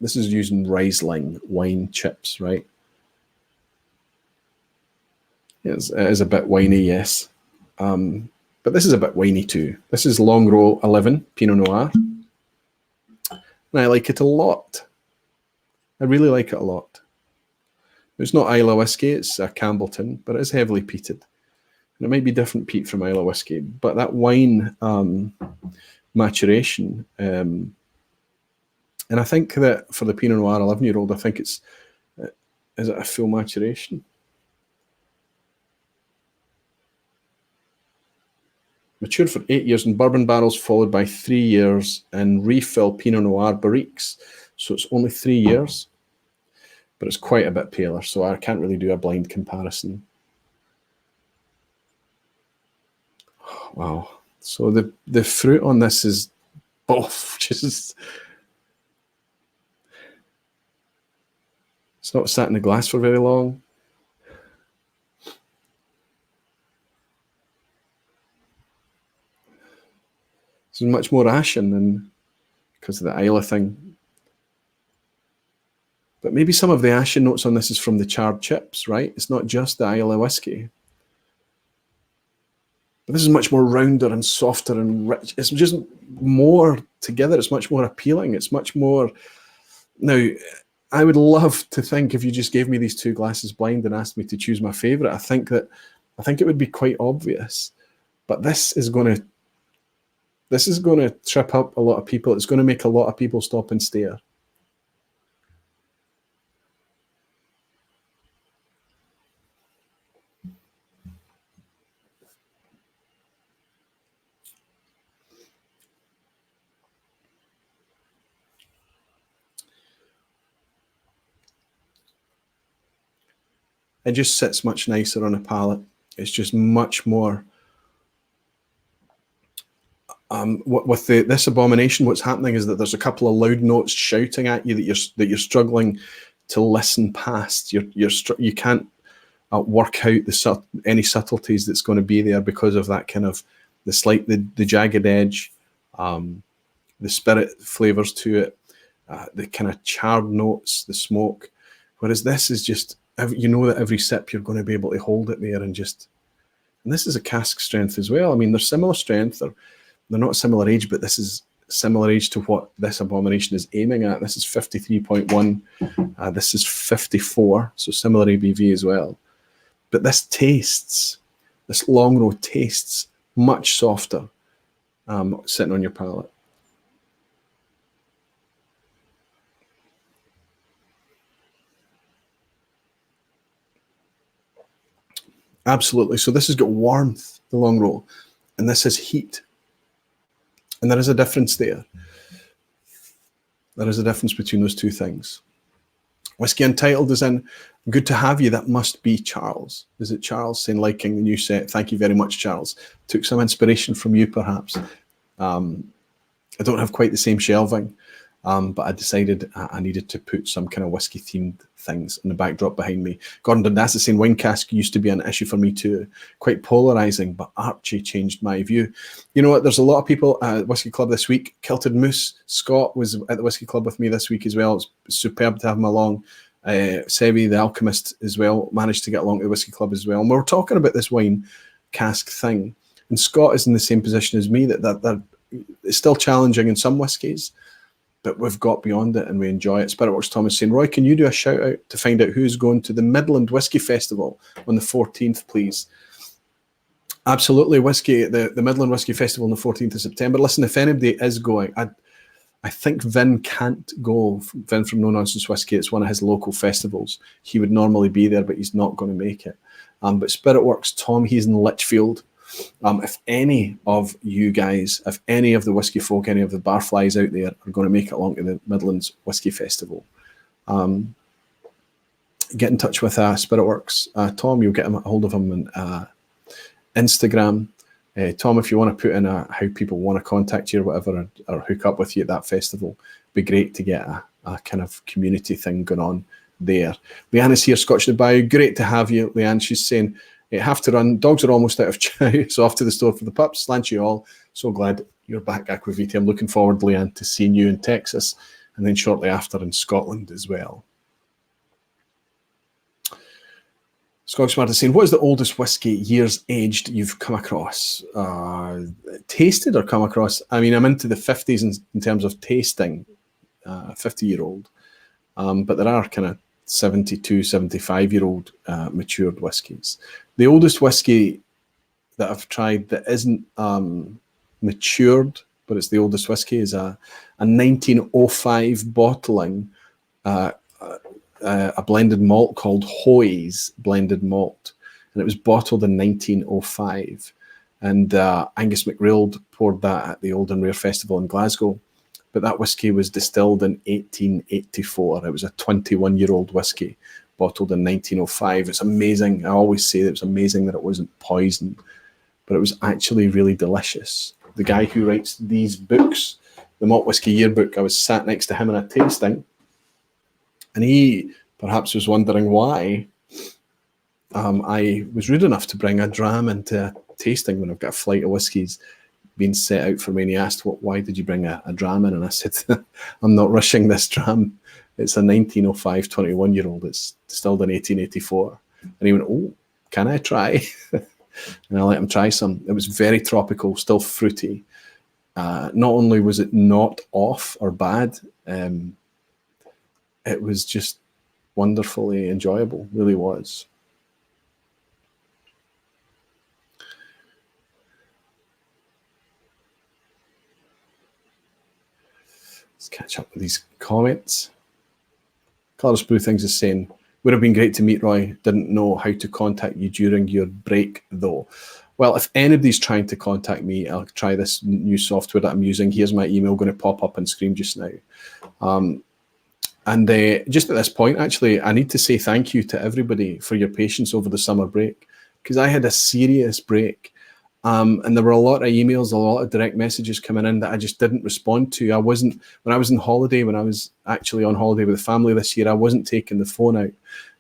This is using Riesling wine chips, right? It is a bit winey, yes. But this is a bit winey too. This is Long Row 11 Pinot Noir. And I like it a lot. I really like it a lot. It's not Islay whiskey, it's Campbellton, but it is heavily peated. And it might be different peat from Islay whiskey, but that wine maturation, and I think that for the Pinot Noir 11-year-old, I think is it a full maturation? Matured for 8 years in bourbon barrels, followed by 3 years in refill Pinot Noir barriques. So it's only 3 years, but it's quite a bit paler, so I can't really do a blind comparison. Oh, wow. So the fruit on this is just... It's not sat in the glass for very long. This is much more ashen than because of the Islay thing. But maybe some of the ashen notes on this is from the charred chips, right? It's not just the Islay whiskey. But this is much more rounder and softer and rich. It's just more together. It's much more appealing. It's much more... Now, I would love to think if you just gave me these two glasses blind and asked me to choose my favourite, I think it would be quite obvious. But this is going to trip up a lot of people. It's going to make a lot of people stop and stare. It just sits much nicer on a palate. It's just much more. With this Abomination, what's happening is that there's a couple of loud notes shouting at you that you're struggling to listen past. You can't work out any subtleties that's going to be there because of that kind of the jagged edge, the spirit flavors to it, the kind of charred notes, the smoke. Whereas this is just, you know that every sip you're going to be able to hold it there and this is a cask strength as well. I mean, they're similar strength. They're not similar age, but this is similar age to what this Abomination is aiming at. This is 53.1. This is 54, so similar ABV as well. But this Long Row tastes much softer sitting on your palate. Absolutely. So this has got warmth, the Long Row, and this has heat. And there is a difference there. There is a difference between those two things. Whiskey Untitled is in. Good to have you. That must be Charles. Is it Charles saying liking the new set? Thank you very much, Charles. Took some inspiration from you, perhaps. I don't have quite the same shelving. But I decided I needed to put some kind of whiskey-themed things in the backdrop behind me. Gordon Dundas is saying wine cask used to be an issue for me too. Quite polarising, but Archie changed my view. You know what? There's a lot of people at Whisky Club this week. Kilted Moose Scott was at the Whisky Club with me this week as well. It's superb to have him along. Sebi, the alchemist, as well, managed to get along to the Whisky Club as well. And we were talking about this wine cask thing. And Scott is in the same position as me, that it's still challenging in some whiskies, but we've got beyond it and we enjoy it. Spiritworks Thomas saying, Roy, can you do a shout out to find out who's going to the Midland Whisky Festival on the 14th, please? Absolutely, the Midland Whisky Festival on the 14th of September. Listen, if anybody is going, I think Vin can't go. Vin from No Nonsense Whisky, it's one of his local festivals. He would normally be there, but he's not going to make it. But Spiritworks Tom, he's in Lichfield. If any of you guys, if any of the whiskey folk, any of the barflies out there are going to make it along to the Midlands Whisky Festival, get in touch with Spiritworks. Tom, you'll get a hold of him on Instagram. Tom, if you want to put in how people want to contact you or whatever, or hook up with you at that festival, it'd be great to get a kind of community thing going on there. Leanne is here, Scotch the Bayou. Great to have you, Leanne. She's saying, have to run. Dogs are almost out of chow, so off to the store for the pups. Slant you all. So glad you're back, Aquavita. I'm looking forward, Leanne, to seeing you in Texas and then shortly after in Scotland as well. Scotch Smart is saying, what is the oldest whiskey years aged you've come across? Tasted or come across? I mean, I'm into the 50s in terms of tasting, 50-year-old. But there are kind of 72, 75-year-old matured whiskies. The oldest whiskey that I've tried that isn't matured, but it's the oldest whiskey, is a 1905 bottling, a blended malt called Hoy's Blended Malt. And it was bottled in 1905. And Angus MacReald poured that at the Old and Rare Festival in Glasgow. But that whiskey was distilled in 1884. It was a 21-year-old whiskey bottled in 1905. It's amazing. I always say that it's amazing that it wasn't poison, but it was actually really delicious. The guy who writes these books, the Malt Whiskey Yearbook, I was sat next to him in a tasting, and he perhaps was wondering why I was rude enough to bring a dram into a tasting when I've got a flight of whiskies being set out for me. And he asked, why did you bring a dram in? And I said, I'm not rushing this dram. It's a 1905 21-year-old. It's distilled in 1884. And he went, oh, can I try? And I let him try some. It was very tropical, still fruity. Not only was it not off or bad, it was just wonderfully enjoyable, really was. Let's catch up with these comments. Carlos Blue Things is saying, would have been great to meet Roy. Didn't know how to contact you during your break, though. Well, if anybody's trying to contact me, I'll try this new software that I'm using. Here's my email going to pop up on screen just now. And just at this point, actually, I need to say thank you to everybody for your patience over the summer break, because I had a serious break. And there were a lot of emails, a lot of direct messages coming in that I just didn't respond to. When I was on holiday, when I was actually on holiday with the family this year, I wasn't taking the phone out.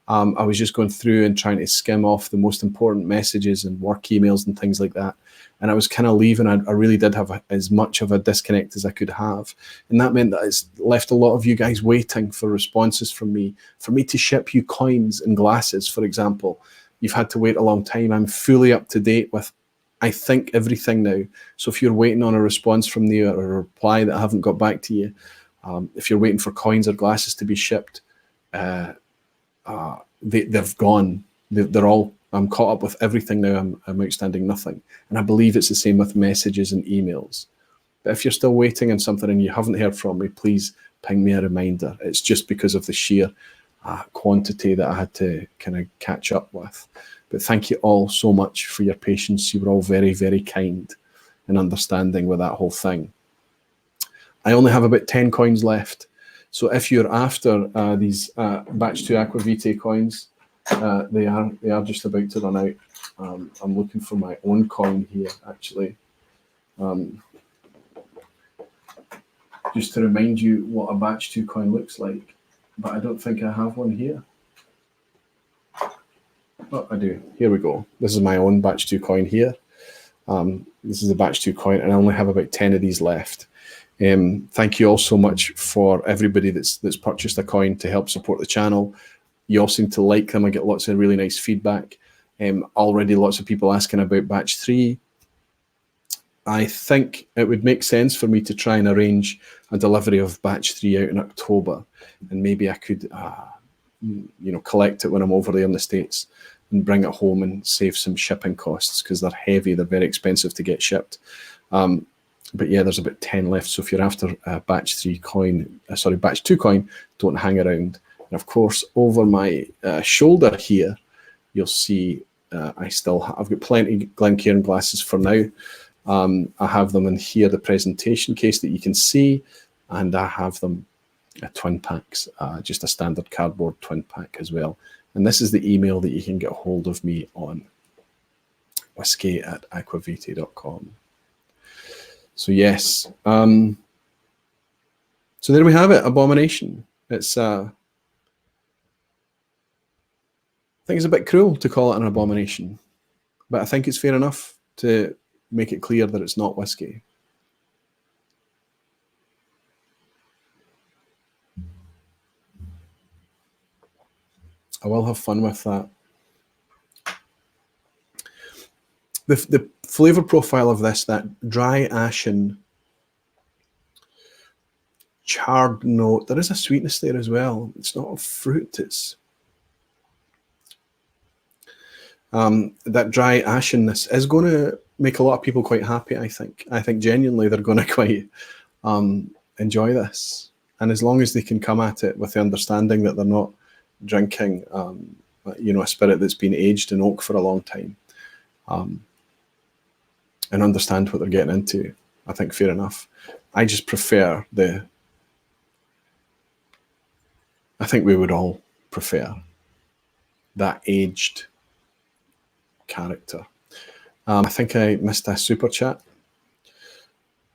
I was just going through and trying to skim off the most important messages and work emails and things like that. And I was kind of leaving. I really did have as much of a disconnect as I could have. And that meant that it's left a lot of you guys waiting for responses from me, for me to ship you coins and glasses, for example. You've had to wait a long time. I'm fully up to date with, I think, everything now. So if you're waiting on a response from me or a reply that I haven't got back to you, if you're waiting for coins or glasses to be shipped, they've gone. They're all, I'm caught up with everything now. I'm outstanding nothing. And I believe it's the same with messages and emails. But if you're still waiting on something and you haven't heard from me, please ping me a reminder. It's just because of the sheer quantity that I had to kind of catch up with. But thank you all so much for your patience. You were all very, very kind and understanding with that whole thing. I only have about 10 coins left. So if you're after these batch 2 Aquavitae coins, they are just about to run out. I'm looking for my own coin here, actually. just to remind you what a batch 2 coin looks like, but I don't think I have one here. Oh, I do. Here we go. This is my own batch 2 coin here. This is a batch 2 coin, and I only have about 10 of these left. Thank you all so much for everybody that's purchased a coin to help support the channel. You all seem to like them. I get lots of really nice feedback. Already lots of people asking about batch 3. I think it would make sense for me to try and arrange a delivery of batch 3 out in October, and maybe I could collect it when I'm over there in the States and bring it home and save some shipping costs, because they're heavy, they're very expensive to get shipped. But yeah, there's about 10 left. So if you're after batch 2 coin, don't hang around. And of course, over my shoulder here, you'll see I've got plenty of Glencairn glasses for now. I have them in here, the presentation case that you can see, and I have them twin packs, just a standard cardboard twin pack as well. And this is the email that you can get a hold of me on, whisky@aquavitae.com. So yes, so there we have it, Abomination. It's I think it's a bit cruel to call it an abomination, but I think it's fair enough to make it clear that it's not whiskey. I will have fun with that. The flavour profile of this, that dry, ashen, charred note, there is a sweetness there as well. It's not a fruit, it's that dry ashenness is going to make a lot of people quite happy, I think. I think genuinely they're going to quite enjoy this. And as long as they can come at it with the understanding that they're not drinking a spirit that's been aged in oak for a long time, and understand what they're getting into, I think fair enough. I just prefer I think we would all prefer that aged character. I think I missed a super chat.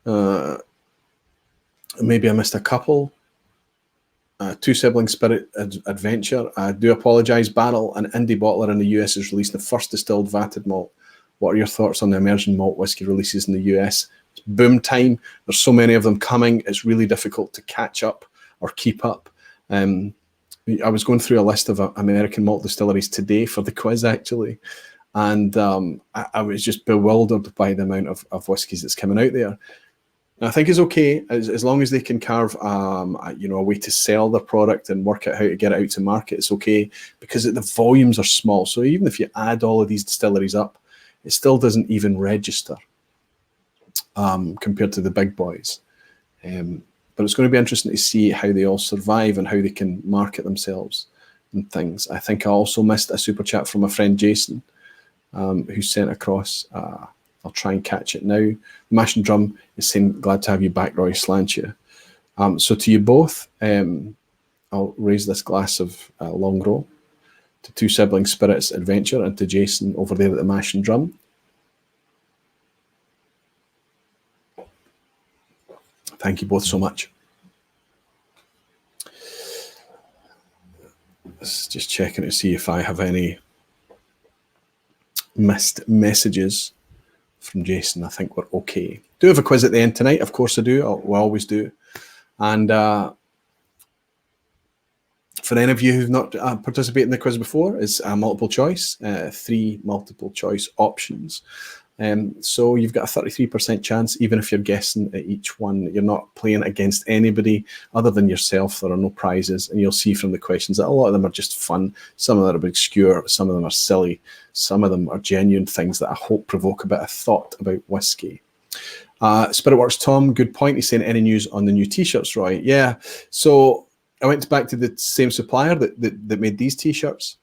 Maybe I missed a couple. Two Sibling Spirit Adventure. I do apologise. Barrel, an indie bottler in the US, is releasing the first distilled vatted malt. What are your thoughts on the emerging malt whiskey releases in the US? It's boom time. There's so many of them coming. It's really difficult to catch up or keep up. I was going through a list of American malt distilleries today for the quiz, actually. And I was just bewildered by the amount of whiskies that's coming out there. And I think it's okay as long as they can carve a way to sell their product and work out how to get it out to market. It's okay, because the volumes are small. So even if you add all of these distilleries up, it still doesn't even register compared to the big boys. But it's going to be interesting to see how they all survive and how they can market themselves and things. I think I also missed a super chat from my friend Jason, who sent across. I'll try and catch it now. Mash and Drum is saying, glad to have you back, Roy Slantia. So to you both, I'll raise this glass of Long Row to Two Sibling Spirits Adventure, and to Jason over there at the Mash and Drum. Thank you both so much. Just checking to see if I have any missed messages from Jason. I think we're okay. Do have a quiz at the end tonight. Of course I do. We always do. And for any of you who've not participated in the quiz before, it's a multiple choice, 3 multiple choice options. So you've got a 33% chance, even if you're guessing at each one. You're not playing against anybody other than yourself. There are no prizes, and you'll see from the questions that a lot of them are just fun. Some of them are obscure, some of them are silly, some of them are genuine things that I hope provoke a bit of thought about whiskey. Spiritworks Tom, good point. He's saying, any news on the new t-shirts, Roy? Yeah, so I went back to the same supplier that made these t-shirts,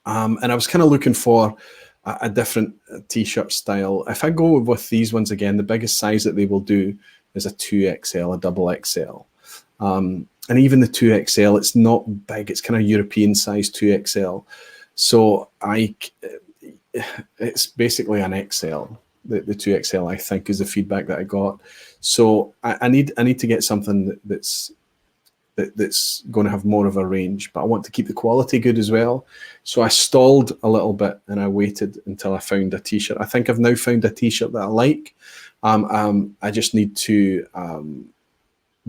and I was kind of looking for a different t-shirt style. If I go with these ones again, the biggest size that they will do is a 2XL, a double XL. And even the 2XL, it's not big. It's kind of European size 2XL. So it's basically an XL. the 2XL, I think, is the feedback that I got. So I need to get something that's going to have more of a range, but I want to keep the quality good as well. So I stalled a little bit and I waited until I found a t-shirt. I think I've now found a t-shirt that I like. I just need to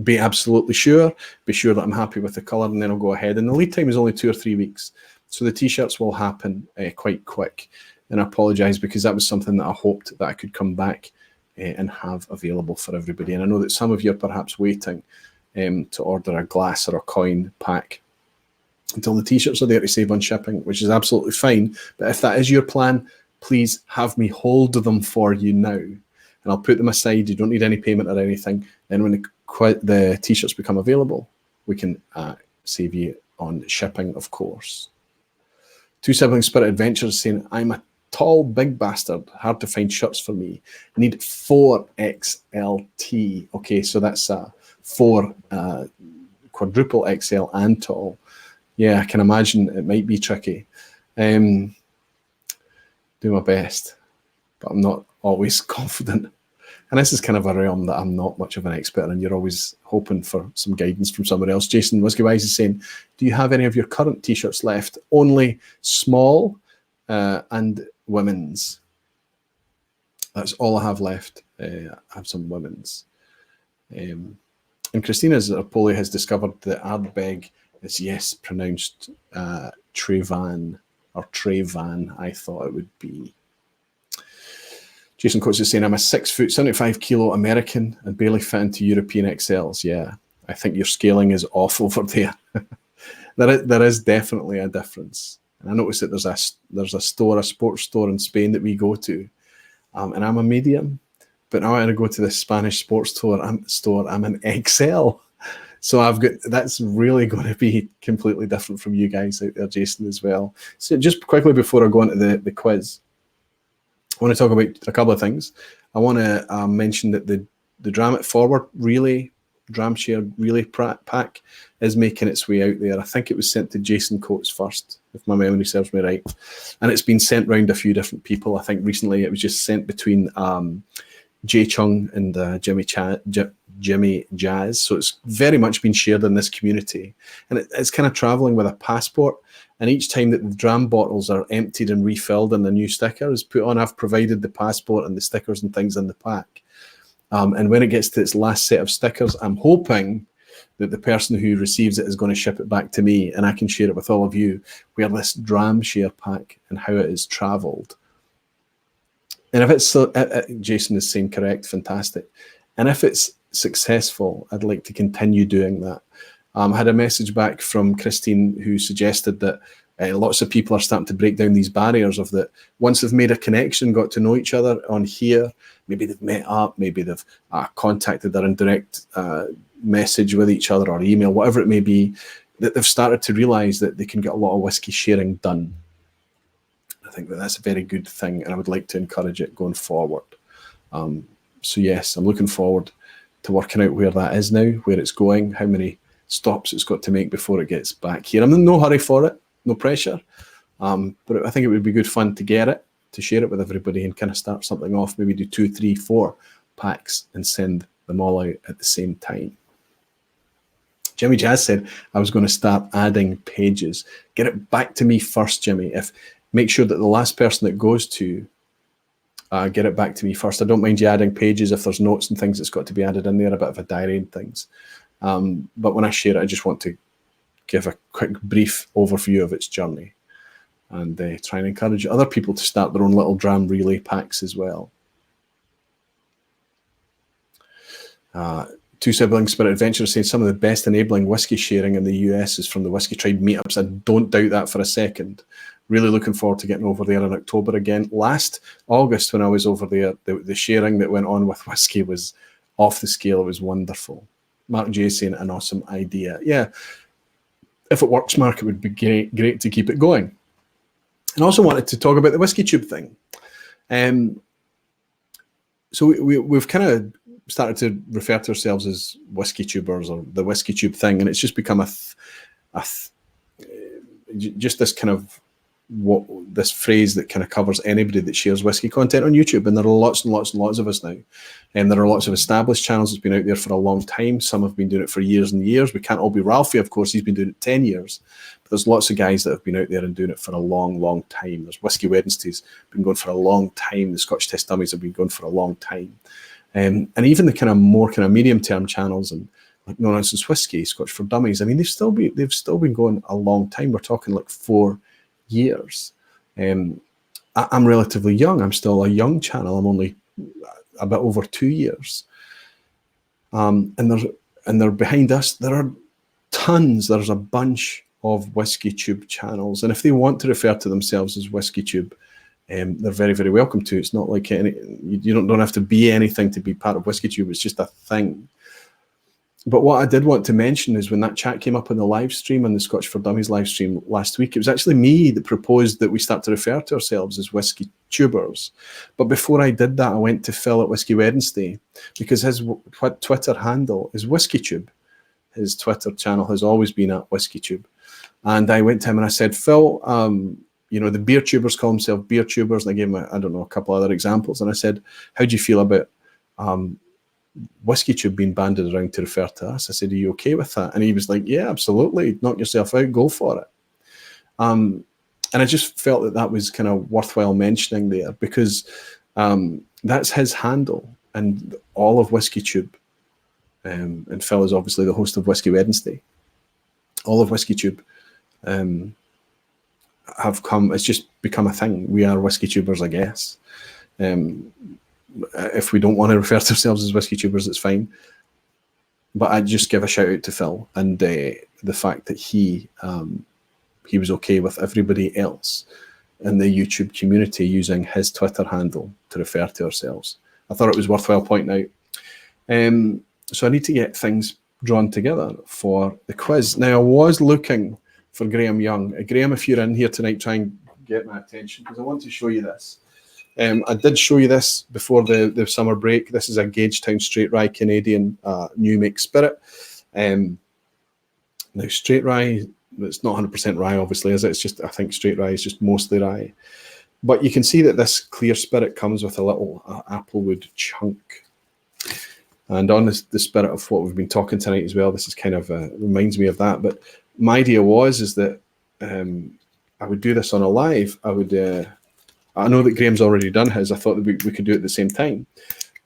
be absolutely sure, be sure that I'm happy with the color, and then I'll go ahead. And the lead time is only 2 or 3 weeks. So the t-shirts will happen quite quick. And I apologize, because that was something that I hoped that I could come back and have available for everybody. And I know that some of you are perhaps waiting to order a glass or a coin pack until the t-shirts are there to save on shipping, which is absolutely fine. But if that is your plan, please have me hold them for you now. And I'll put them aside. You don't need any payment or anything. Then when the t-shirts become available, we can save you on shipping, of course. Two Sibling Spirit Adventures saying, I'm a tall, big bastard. Hard to find shirts for me. Need 4XLT. Okay, so that's 4 quadruple XL and tall. Yeah, I can imagine it might be tricky. Do my best, but I'm not always confident. And this is kind of a realm that I'm not much of an expert in. You're always hoping for some guidance from somebody else. Jason Whiskey-Wise is saying, do you have any of your current t-shirts left? Only small and women's. That's all I have left. I have some women's. And Christina's Apollo has discovered that Ardbeg is, yes, pronounced Trevan or Trevan, I thought it would be. Jason Coates is saying, I'm a 6 foot, 75 kilo American and barely fit into European XLs. Yeah, I think your scaling is off over there. There is definitely a difference. And I noticed that there's a sports store in Spain that we go to, and I'm a medium. But now I'm going to go to the Spanish sports store. I'm an XL. So that's really going to be completely different from you guys out there, Jason, as well. So just quickly before I go on to the quiz, I want to talk about a couple of things. I want to mention that the Dram It Forward relay, Dramshare relay pack is making its way out there. I think it was sent to Jason Coates first, if my memory serves me right. And it's been sent around a few different people. I think recently it was just sent between Jay Chung and Jimmy Jazz. So it's very much been shared in this community. And it's kind of traveling with a passport. And each time that the dram bottles are emptied and refilled and the new sticker is put on, I've provided the passport and the stickers and things in the pack. And when it gets to its last set of stickers, I'm hoping that the person who receives it is going to ship it back to me and I can share it with all of you, where this dram share pack and how it is traveled. And if it's, Jason is saying correct, fantastic. And if it's successful, I'd like to continue doing that. I had a message back from Christine who suggested that lots of people are starting to break down these barriers of that once they've made a connection, got to know each other on here, maybe they've met up, maybe they've contacted their indirect message with each other or email, whatever it may be, that they've started to realize that they can get a lot of whiskey sharing done. I think that that's a very good thing, and I would like to encourage it going forward. So yes, I'm looking forward to working out where that is now, where it's going, how many stops it's got to make before it gets back here. I'm in no hurry for it, no pressure, but I think it would be good fun to get it, to share it with everybody and kind of start something off, maybe do 2, 3, 4 packs and send them all out at the same time. Jimmy Jazz said I was going to start adding pages. Get it back to me first, Jimmy. Make sure that the last person that goes to get it back to me first. I don't mind you adding pages if there's notes and things that's got to be added in there, a bit of a diary and things. But when I share it, I just want to give a quick, brief overview of its journey and try and encourage other people to start their own little dram relay packs as well. Two Sibling Spirit Adventures saying some of the best enabling whiskey sharing in the US is from the Whiskey Tribe meetups. I don't doubt that for a second. Really looking forward to getting over there in October again. Last August when I was over there, the sharing that went on with whiskey was off the scale. It was wonderful. Mark J saying an awesome idea. Yeah, if it works, Mark, it would be great to keep it going. And also wanted to talk about the Whiskey Tube thing. So we've kind of started to refer to ourselves as whiskey tubers or the Whiskey Tube thing, and it's just become just this kind of what this phrase that kind of covers anybody that shares whiskey content on YouTube. And there are lots and lots and lots of us now. And there are lots of established channels that's been out there for a long time. Some have been doing it for years and years. We can't all be Ralphie, of course. He's been doing it 10 years. But there's lots of guys that have been out there and doing it for a long, long time. There's Whiskey Wednesdays been going for a long time. The Scotch Test Dummies have been going for a long time. And even the kind of more kind of medium-term channels and like No Nonsense Whiskey, Scotch for Dummies, I mean, they've still been going a long time. We're talking like 4 years. I'm relatively young. I'm still a young channel. I'm only a bit over 2 years. And they're behind us. There are tons. There's a bunch of Whiskey Tube channels. And if they want to refer to themselves as Whiskey Tube, they're very, very welcome to. It's not like you don't have to be anything to be part of Whiskey Tube. It's just a thing. But what I did want to mention is when that chat came up on the live stream, on the Scotch for Dummies live stream last week, it was actually me that proposed that we start to refer to ourselves as Whiskey Tubers. But before I did that, I went to Phil at Whiskey Wednesday because his Twitter handle is Whiskey Tube. His Twitter channel has always been at Whiskey Tube. And I went to him and I said, Phil, you know, the beer tubers call themselves beer tubers. And I gave him, I don't know, a couple other examples. And I said, how do you feel about Whiskey Tube being banded around to refer to us? I said, are you okay with that? And he was like, yeah, absolutely. Knock yourself out, go for it. And I just felt that that was kind of worthwhile mentioning there because that's his handle and all of Whiskey Tube. And Phil is obviously the host of Whiskey Wednesday. All of Whiskey Tube have come, it's just become a thing. We are Whiskey Tubers, I guess. If we don't want to refer to ourselves as Whiskey Tubers, it's fine. But I'd just give a shout out to Phil and the fact that he was okay with everybody else in the YouTube community using his Twitter handle to refer to ourselves. I thought it was worthwhile pointing out. So I need to get things drawn together for the quiz. Now, I was looking for Graham Young. Graham, if you're in here tonight, try and get my attention because I want to show you this. I did show you this before the summer break. This is a Gagetown Straight Rye Canadian new make spirit. Now, straight rye, it's not 100% rye, obviously, is it? It's just, I think straight rye is just mostly rye. But you can see that this clear spirit comes with a little applewood chunk. And on the spirit of what we've been talking tonight as well, this is kind of reminds me of that. But my idea is that I would do this on a live. I know that Graham's already done his. I thought that we could do it at the same time.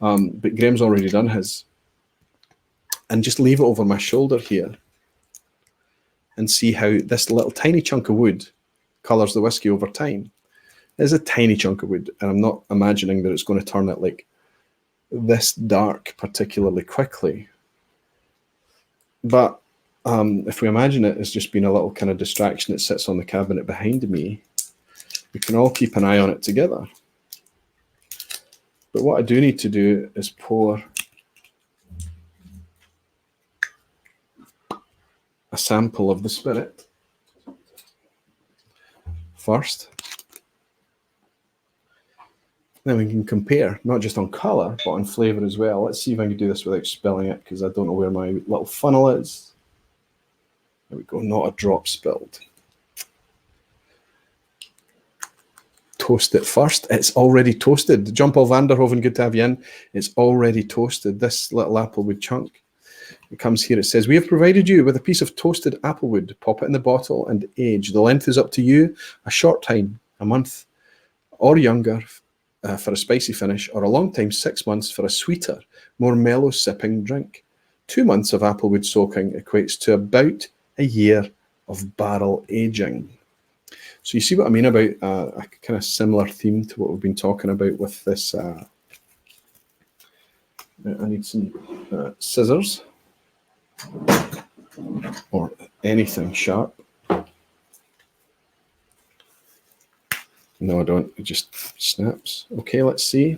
But Graham's already done his. And just leave it over my shoulder here and see how this little tiny chunk of wood colours the whiskey over time. There's a tiny chunk of wood, and I'm not imagining that it's going to turn it like this dark particularly quickly. But if we imagine it as just being a little kind of distraction that sits on the cabinet behind me, we can all keep an eye on it together. But what I do need to do is pour a sample of the spirit first. Then we can compare, not just on colour, but on flavour as well. Let's see if I can do this without spilling it, because I don't know where my little funnel is. There we go, not a drop spilled. Toast it first. It's already toasted. John Paul Vanderhoven, good to have you in. It's already toasted, this little applewood chunk. It comes here, it says, we have provided you with a piece of toasted applewood. Pop it in the bottle and age. The length is up to you. A short time, a month or younger, for a spicy finish, or a long time, 6 months, for a sweeter, more mellow sipping drink. 2 months of applewood soaking equates to about a year of barrel aging. So you see what I mean about a kind of similar theme to what we've been talking about with this. I need some scissors or anything sharp. No, I don't. It just snaps. Okay, let's see.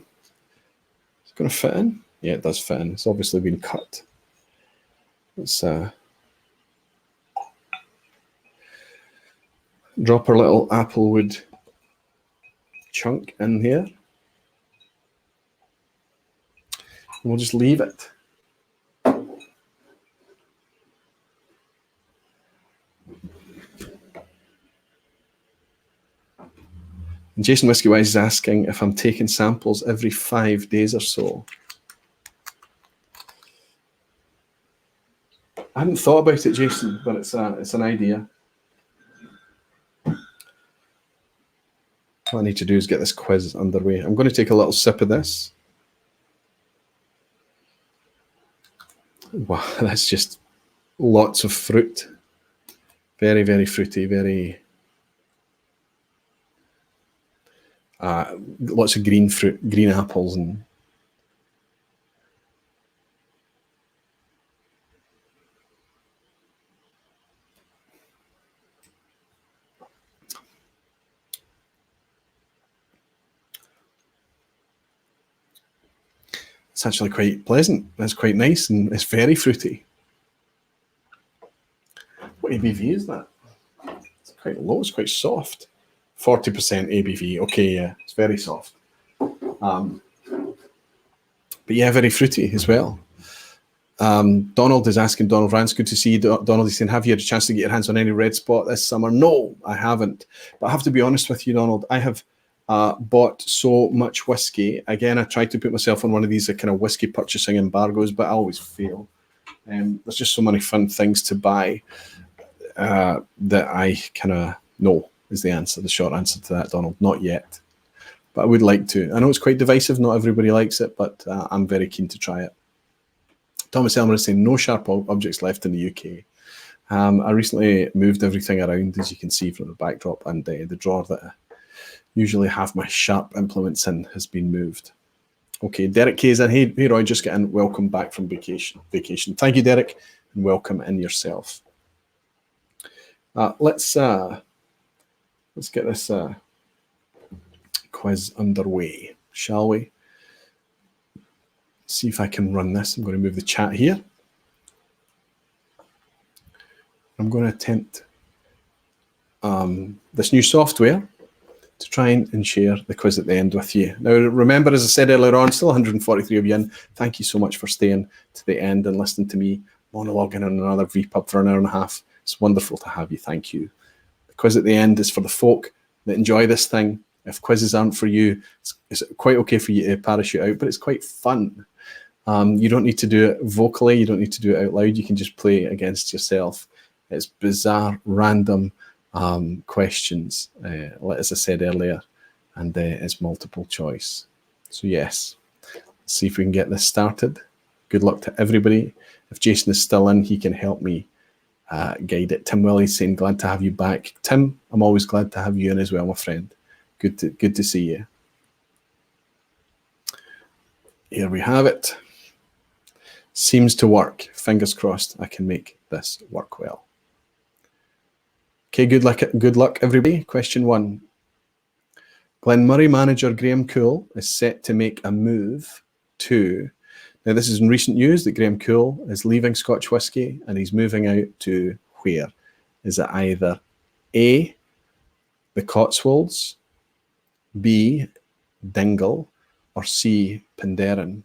It's going to fit in. Yeah, it does fit in. It's obviously been cut. Let's drop our little applewood chunk in here. And we'll just leave it. And Jason Whiskey-Wise is asking if I'm taking samples every 5 days or so. I hadn't thought about it, Jason, but it's an idea. What I need to do is get this quiz underway. I'm going to take a little sip of this. Wow, that's just lots of fruit. Very, very fruity, very... lots of green fruit, green apples, and it's actually quite pleasant. It's quite nice, and it's very fruity. What ABV is that? It's quite low. It's quite soft. 40% ABV. Okay, yeah, it's very soft. But yeah, very fruity as well. Donald is asking, Donald Rance, good to see you. Donald is saying, have you had a chance to get your hands on any red spot this summer? No, I haven't. But I have to be honest with you, Donald, I have bought so much whiskey. Again, I tried to put myself on one of these kind of whiskey purchasing embargoes, but I always fail. There's just so many fun things to buy that I kind of no is the answer, the short answer to that, Donald. Not yet. But I would like to. I know it's quite divisive. Not everybody likes it, but I'm very keen to try it. Thomas Elmer is saying, no sharp objects left in the UK. I recently moved everything around, as you can see from the backdrop, and the drawer that I usually have my sharp implements in has been moved. Okay, Derek K is in. Hey Roy, just get in. Welcome back from vacation. Thank you, Derek, and welcome in yourself. Let's get this quiz underway, shall we? See if I can run this. I'm going to move the chat here. I'm going to attempt this new software to try and share the quiz at the end with you. Now, remember, as I said earlier on, still 143 of you in. Thank you so much for staying to the end and listening to me monologuing on another vPub for an hour and a half. It's wonderful to have you. Thank you. The quiz at the end is for the folk that enjoy this thing. If quizzes aren't for you, it's quite okay for you to parachute out, but it's quite fun. You don't need to do it vocally. You don't need to do it out loud. You can just play against yourself. It's bizarre, random questions, as I said earlier, and it's multiple choice. So yes, let's see if we can get this started. Good luck to everybody. If Jason is still in, he can help me guide it. Tim Willie's saying, glad to have you back. Tim, I'm always glad to have you in as well, my friend. Good to see you. Here we have it. Seems to work. Fingers crossed I can make this work well. Okay, good luck, everybody. Question 1. Glenmurray manager Graham Cool is set to make a move to... Now, this is in recent news that Graham Cool is leaving Scotch Whisky and he's moving out to where? Is it either A, the Cotswolds, B, Dingle, or C, Penderyn?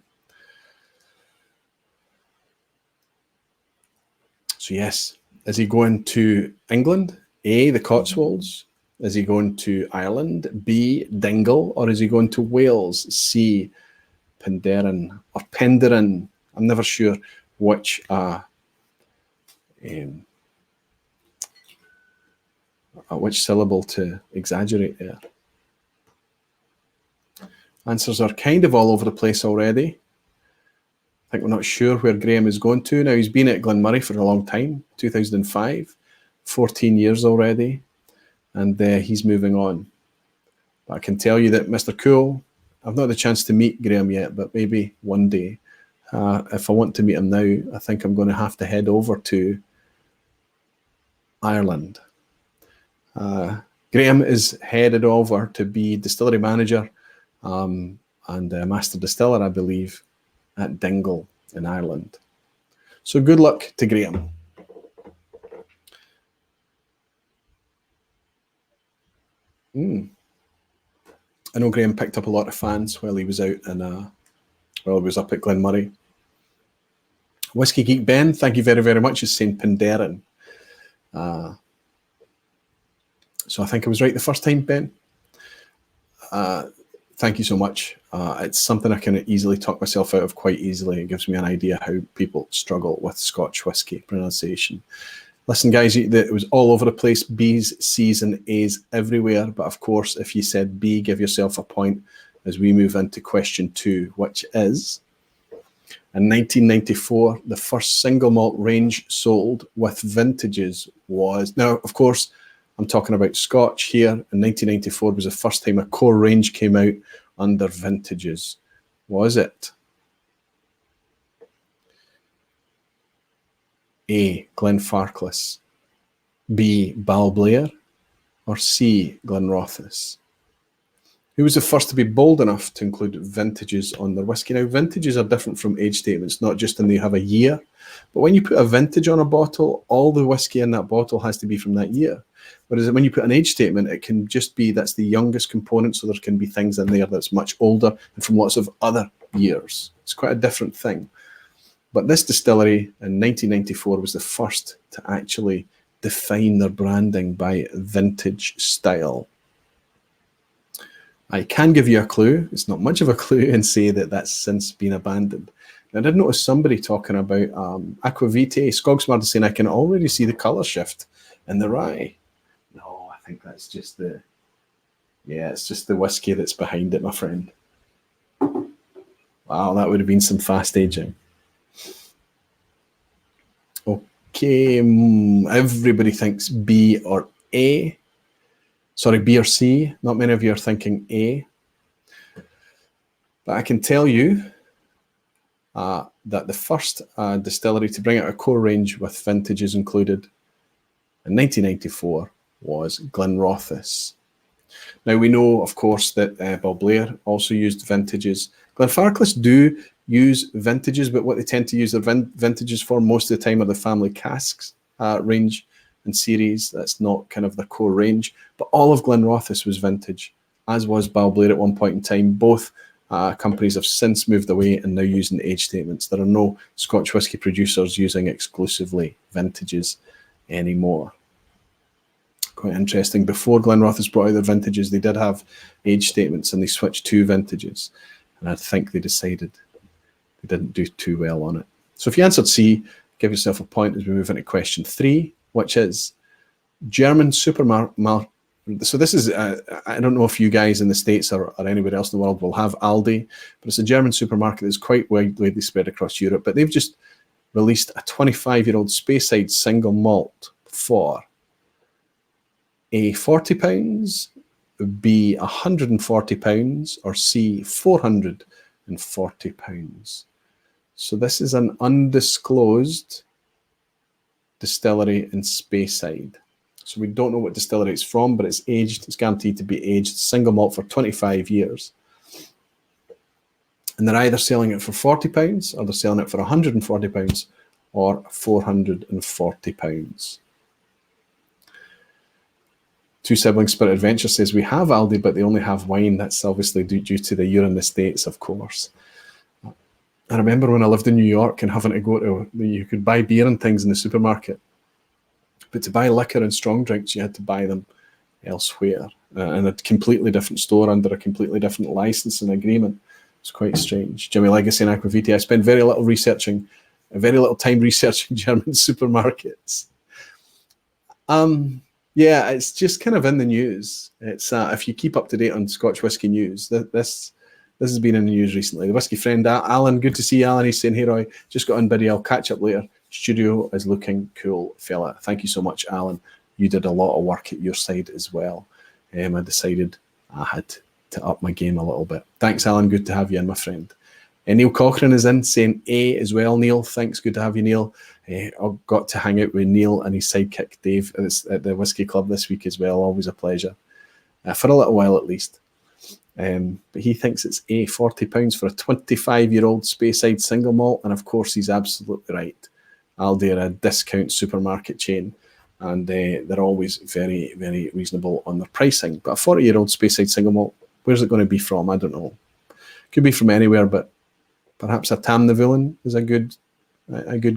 So yes, is he going to England? A, the Cotswolds. Is he going to Ireland? B, Dingle, or is he going to Wales? C, Penderyn or Penderyn? I'm never sure which syllable to exaggerate there. Answers are kind of all over the place already. I think we're not sure where Graham is going to. Now, he's been at Glenmurray for a long time, 2005, 14 years already, and he's moving on. But I can tell you that Mr. Cool, I've not had the chance to meet Graham yet, but maybe one day. If I want to meet him now, I think I'm going to have to head over to Ireland. Graham is headed over to be distillery manager and master distiller, I believe, at Dingle in Ireland. So good luck to Graham. I know Graham picked up a lot of fans while he was out and while he was up at Glenmurray. Whiskey Geek Ben, thank you very, very much, is saying Penderyn. So I think I was right the first time, Ben. Thank you so much. It's something I can easily talk myself out of quite easily. It gives me an idea how people struggle with Scotch whisky pronunciation. Listen, guys, it was all over the place. B's, C's, and A's everywhere. But of course, if you said B, give yourself a point as we move into question 2, which is, in 1994, the first single malt range sold with vintages was, now, of course, I'm talking about Scotch here. In 1994 was the first time a core range came out under vintages. Was it A, Glenfarclas, B, Balblair, or C, Glenrothes? Who was the first to be bold enough to include vintages on their whisky? Now, vintages are different from age statements, not just in they have a year, but when you put a vintage on a bottle, all the whisky in that bottle has to be from that year. Whereas when you put an age statement, it can just be that's the youngest component, so there can be things in there that's much older and from lots of other years. It's quite a different thing. But this distillery in 1994 was the first to actually define their branding by vintage style. I can give you a clue. It's not much of a clue, and say that that's since been abandoned. I did notice somebody talking about Aquavitae. Skogsmard saying I can already see the colour shift in the rye. No, I think that's just the, yeah, it's just the whiskey that's behind it, my friend. Wow, that would have been some fast aging. Okay, everybody thinks B or A. Sorry, B or C. Not many of you are thinking A. But I can tell you that the first distillery to bring out a core range with vintages included in 1994 was Glenrothes. Now, we know, of course, that Balblair also used vintages. Glenfarclas do use vintages, but what they tend to use their vintages for most of the time are the family casks range and series. That's not kind of the core range. But all of Glenrothes was vintage, as was Balblair at one point in time. Both companies have since moved away and now using age statements. There are no Scotch whisky producers using exclusively vintages anymore. Quite interesting. Before Glenrothes brought out their vintages, they did have age statements and they switched to vintages. And I think they decided they didn't do too well on it. So if you answered C, give yourself a point as we move into question 3, which is German supermarket. So this is, I don't know if you guys in the States or anywhere else in the world will have Aldi, but it's a German supermarket that's quite widely spread across Europe. But they've just released a 25-year-old Speyside single malt for A, £40, B, £140, or C, £440. So this is an undisclosed distillery in Speyside. So we don't know what distillery it's from, but it's aged. It's guaranteed to be aged single malt for 25 years. And they're either selling it for £40 or they're selling it for £140 or £440. Two Siblings Spirit Adventure says, we have Aldi, but they only have wine. That's obviously due to the you're in the States, of course. I remember when I lived in New York and having to go to, you could buy beer and things in the supermarket, but to buy liquor and strong drinks, you had to buy them elsewhere in a completely different store under a completely different licensing agreement. It's quite strange. Jimmy Legacy and Aquavitae. I spent very little time researching German supermarkets. Yeah, it's just kind of in the news. It's if you keep up to date on Scotch whisky news, this has been in the news recently. The whisky friend Alan, good to see you, Alan. He's saying, hey Roy, just got on Biddy, I'll catch up later. Studio is looking cool, fella. Thank you so much, Alan. You did a lot of work at your side as well. I decided I had to up my game a little bit. Thanks, Alan. Good to have you in, my friend. Neil Cochrane is in, saying A as well. Neil, thanks. Good to have you, Neil. I got to hang out with Neil and his sidekick Dave at the Whisky Club this week as well. Always a pleasure. For a little while at least. But he thinks it's A, £40 for a 25-year-old Speyside single malt. And of course, he's absolutely right. Aldi are a discount supermarket chain, and they're always very, very reasonable on their pricing. But a 40-year-old Speyside single malt, where's it going to be from? I don't know. Could be from anywhere, but perhaps a Tamnavulin is a good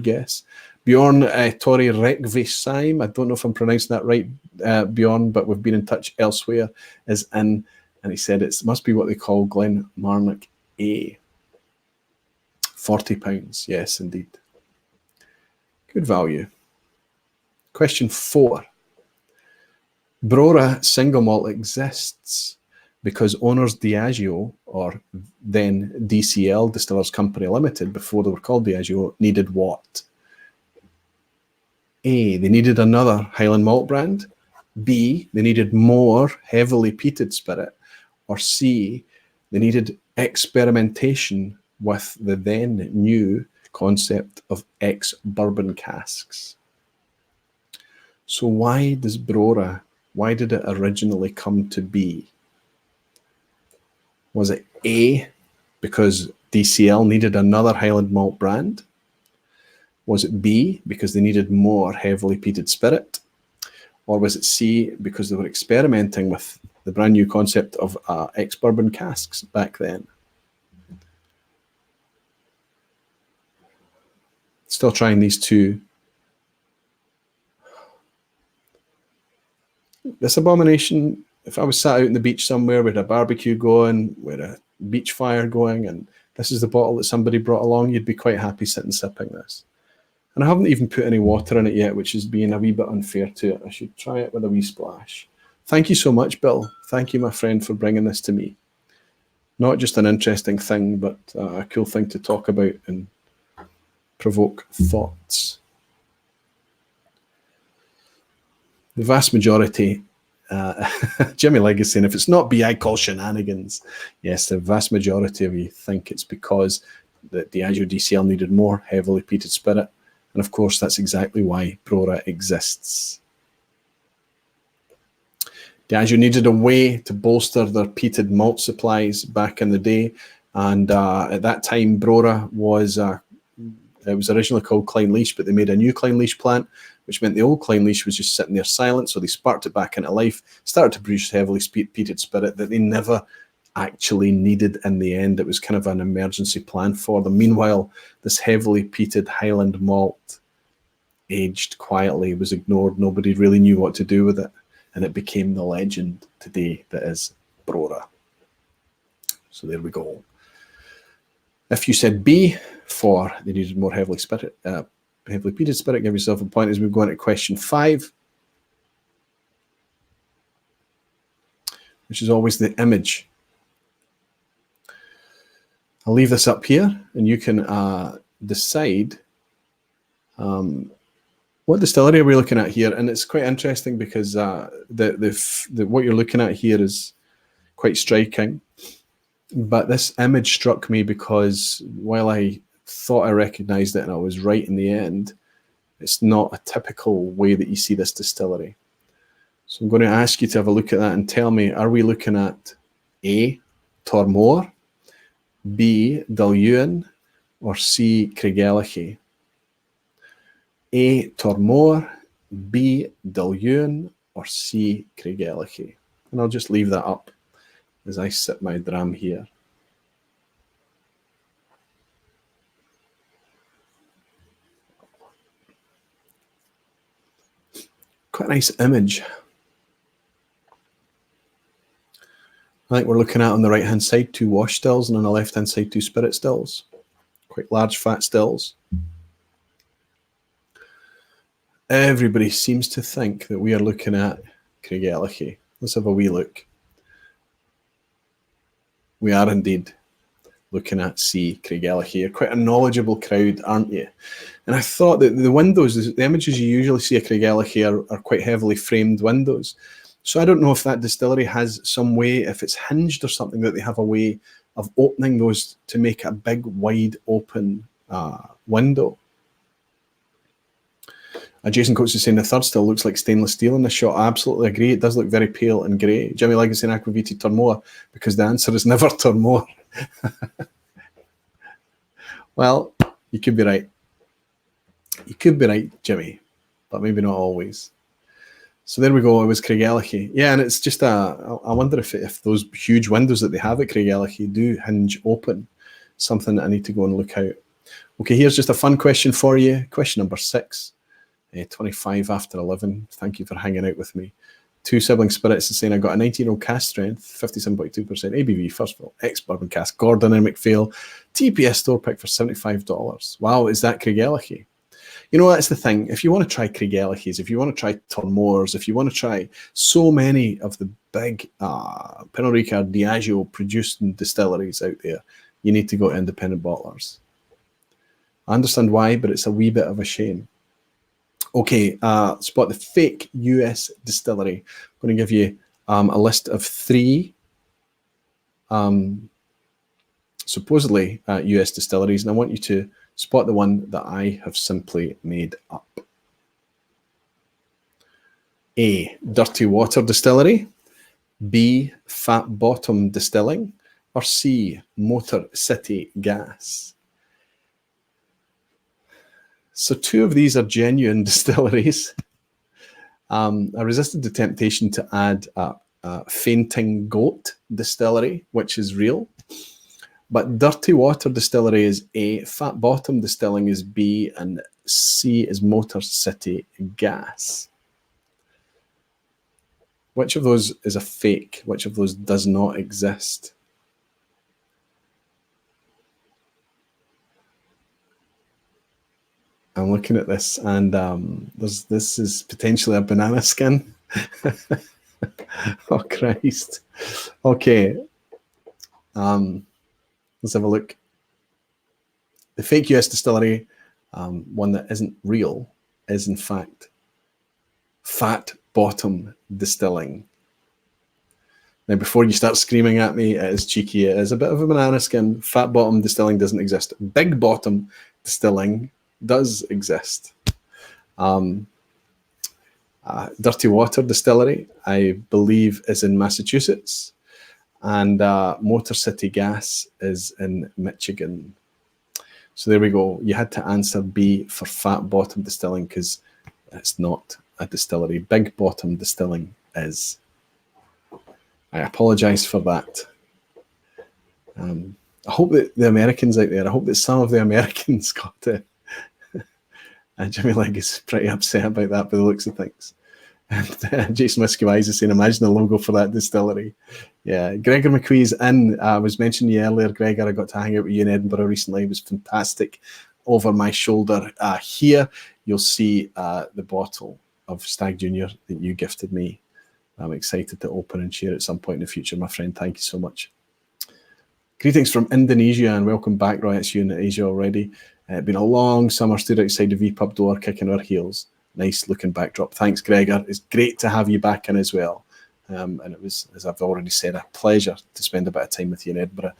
guess. Bjorn Tori Rekvisheim, I don't know if I'm pronouncing that right, Bjorn, but we've been in touch elsewhere, is in And he said it must be what they call Glenmarnock A. £40. Yes, indeed. Good value. Question 4. Brora single malt exists because owners Diageo, or then DCL, Distillers Company Limited, before they were called Diageo, needed what? A, they needed another Highland malt brand. B, they needed more heavily peated spirit. Or C, they needed experimentation with the then new concept of ex-bourbon casks. So why does Brora, why did it originally come to be? Was it A, because DCL needed another Highland malt brand? Was it B, because they needed more heavily peated spirit? Or was it C, because they were experimenting with the brand new concept of ex-bourbon casks back then? Still trying these two. This Abomination, if I was sat out on the beach somewhere with a barbecue going, with a beach fire going, and this is the bottle that somebody brought along, you'd be quite happy sitting sipping this. And I haven't even put any water in it yet, which is being a wee bit unfair to it. I should try it with a wee splash. Thank you so much, Bill. Thank you, my friend, for bringing this to me. Not just an interesting thing, but a cool thing to talk about and provoke thoughts. The vast majority, Jimmy Legg saying, if it's not B, I call shenanigans. Yes, the vast majority of you think it's because the Diageo DCL needed more heavily peated spirit. And of course, that's exactly why Brora exists. Diageo needed a way to bolster their peated malt supplies back in the day. And at that time, Brora was, it was originally called Clynelish, but they made a new Clynelish plant, which meant the old Clynelish was just sitting there silent. So they sparked it back into life, started to produce heavily peated spirit that they never actually needed in the end. It was kind of an emergency plan for them. Meanwhile, this heavily peated Highland malt aged quietly, was ignored. Nobody really knew what to do with it. And it became the legend today that is Brora. So there we go. If you said B for they needed more heavily peated spirit, give yourself a point as we go on to question 5, which is always the image. I'll leave this up here and you can decide what distillery are we looking at here. And it's quite interesting because what you're looking at here is quite striking. But this image struck me because while I thought I recognized it and I was right in the end, it's not a typical way that you see this distillery. So I'm going to ask you to have a look at that and tell me, are we looking at A, Tormore, B, Dulhuin, or C, Craigellachie? A, Tormore, B, Dulhuin, or C, Craigellachie? And I'll just leave that up as I sip my dram here. Quite a nice image. I think we're looking at on the right hand side 2 wash stills and on the left hand side 2 spirit stills. Quite large fat stills. Everybody seems to think that we are looking at Craigellachie. Let's have a wee look. We are indeed looking at C, Craigellachie. You're quite a knowledgeable crowd, aren't you? And I thought that the windows, the images you usually see of Craigellachie are quite heavily framed windows. So I don't know if that distillery has some way, if it's hinged or something, that they have a way of opening those to make a big, wide open window. Jason Coates is saying the third still looks like stainless steel in the shot. I absolutely agree. It does look very pale and grey. Jimmy Legg is saying Aquaviti Tormore because the answer is never Tormore. Well, you could be right. You could be right, Jimmy, but maybe not always. So there we go. It was Craigellachie. Yeah, and it's just I wonder if those huge windows that they have at Craigellachie do hinge open. Something that I need to go and look out. Okay, here's just a fun question for you. Question number 6. 25 after 11. Thank you for hanging out with me. Two Sibling Spirits is saying, I got a 19-year-old cask strength, 57.2% ABV, first fill, ex-bourbon cask, Gordon and McPhail, TPS store pick for $75. Wow, is that Craigellachie? You know, that's the thing. If you want to try Craigellachie's, if you want to try Turmores, if you want to try so many of the big Pernod Ricard, Diageo producing distilleries out there, you need to go to independent bottlers. I understand why, but it's a wee bit of a shame. Okay, spot the fake US distillery. I'm going to give you a list of 3 supposedly US distilleries, and I want you to spot the one that I have simply made up. A, Dirty Water Distillery, B, Fat Bottom Distilling, or C, Motor City Gas. So 2 of these are genuine distilleries. I resisted the temptation to add Fainting Goat Distillery, which is real. But Dirty Water Distillery is A, Fat Bottom Distilling is B, and C is Motor City Gas. Which of those is a fake? Which of those does not exist? I'm looking at this, and this is potentially a banana skin. Oh, Christ. Okay. Let's have a look. The fake US distillery, one that isn't real, is in fact Fat Bottom Distilling. Now, before you start screaming at me, it is cheeky. It is a bit of a banana skin. Fat Bottom Distilling doesn't exist. Big Bottom Distilling does exist. Dirty Water Distillery, I believe, is in Massachusetts, and Motor City Gas is in Michigan. So there we go. You had to answer B for Fat Bottom Distilling because it's not a distillery. Big Bottom Distilling is. I apologize for that. I hope that the Americans out there, I hope that some of the Americans got it. And Jimmy Legg is pretty upset about that by the looks of things. And Jason Whiskey Wise is saying, imagine the logo for that distillery. Yeah, Gregor McQueen's in. I was mentioning you earlier, Gregor. I got to hang out with you in Edinburgh recently. It was fantastic. Over my shoulder here, you'll see the bottle of Stag Junior that you gifted me. I'm excited to open and share at some point in the future, my friend. Thank you so much. Greetings from Indonesia and welcome back, Roy. It's you in Asia already. It's been a long summer, stood outside the vPub door, kicking our heels. Nice looking backdrop. Thanks, Gregor. It's great to have you back in as well. And it was, as I've already said, a pleasure to spend a bit of time with you in Edinburgh.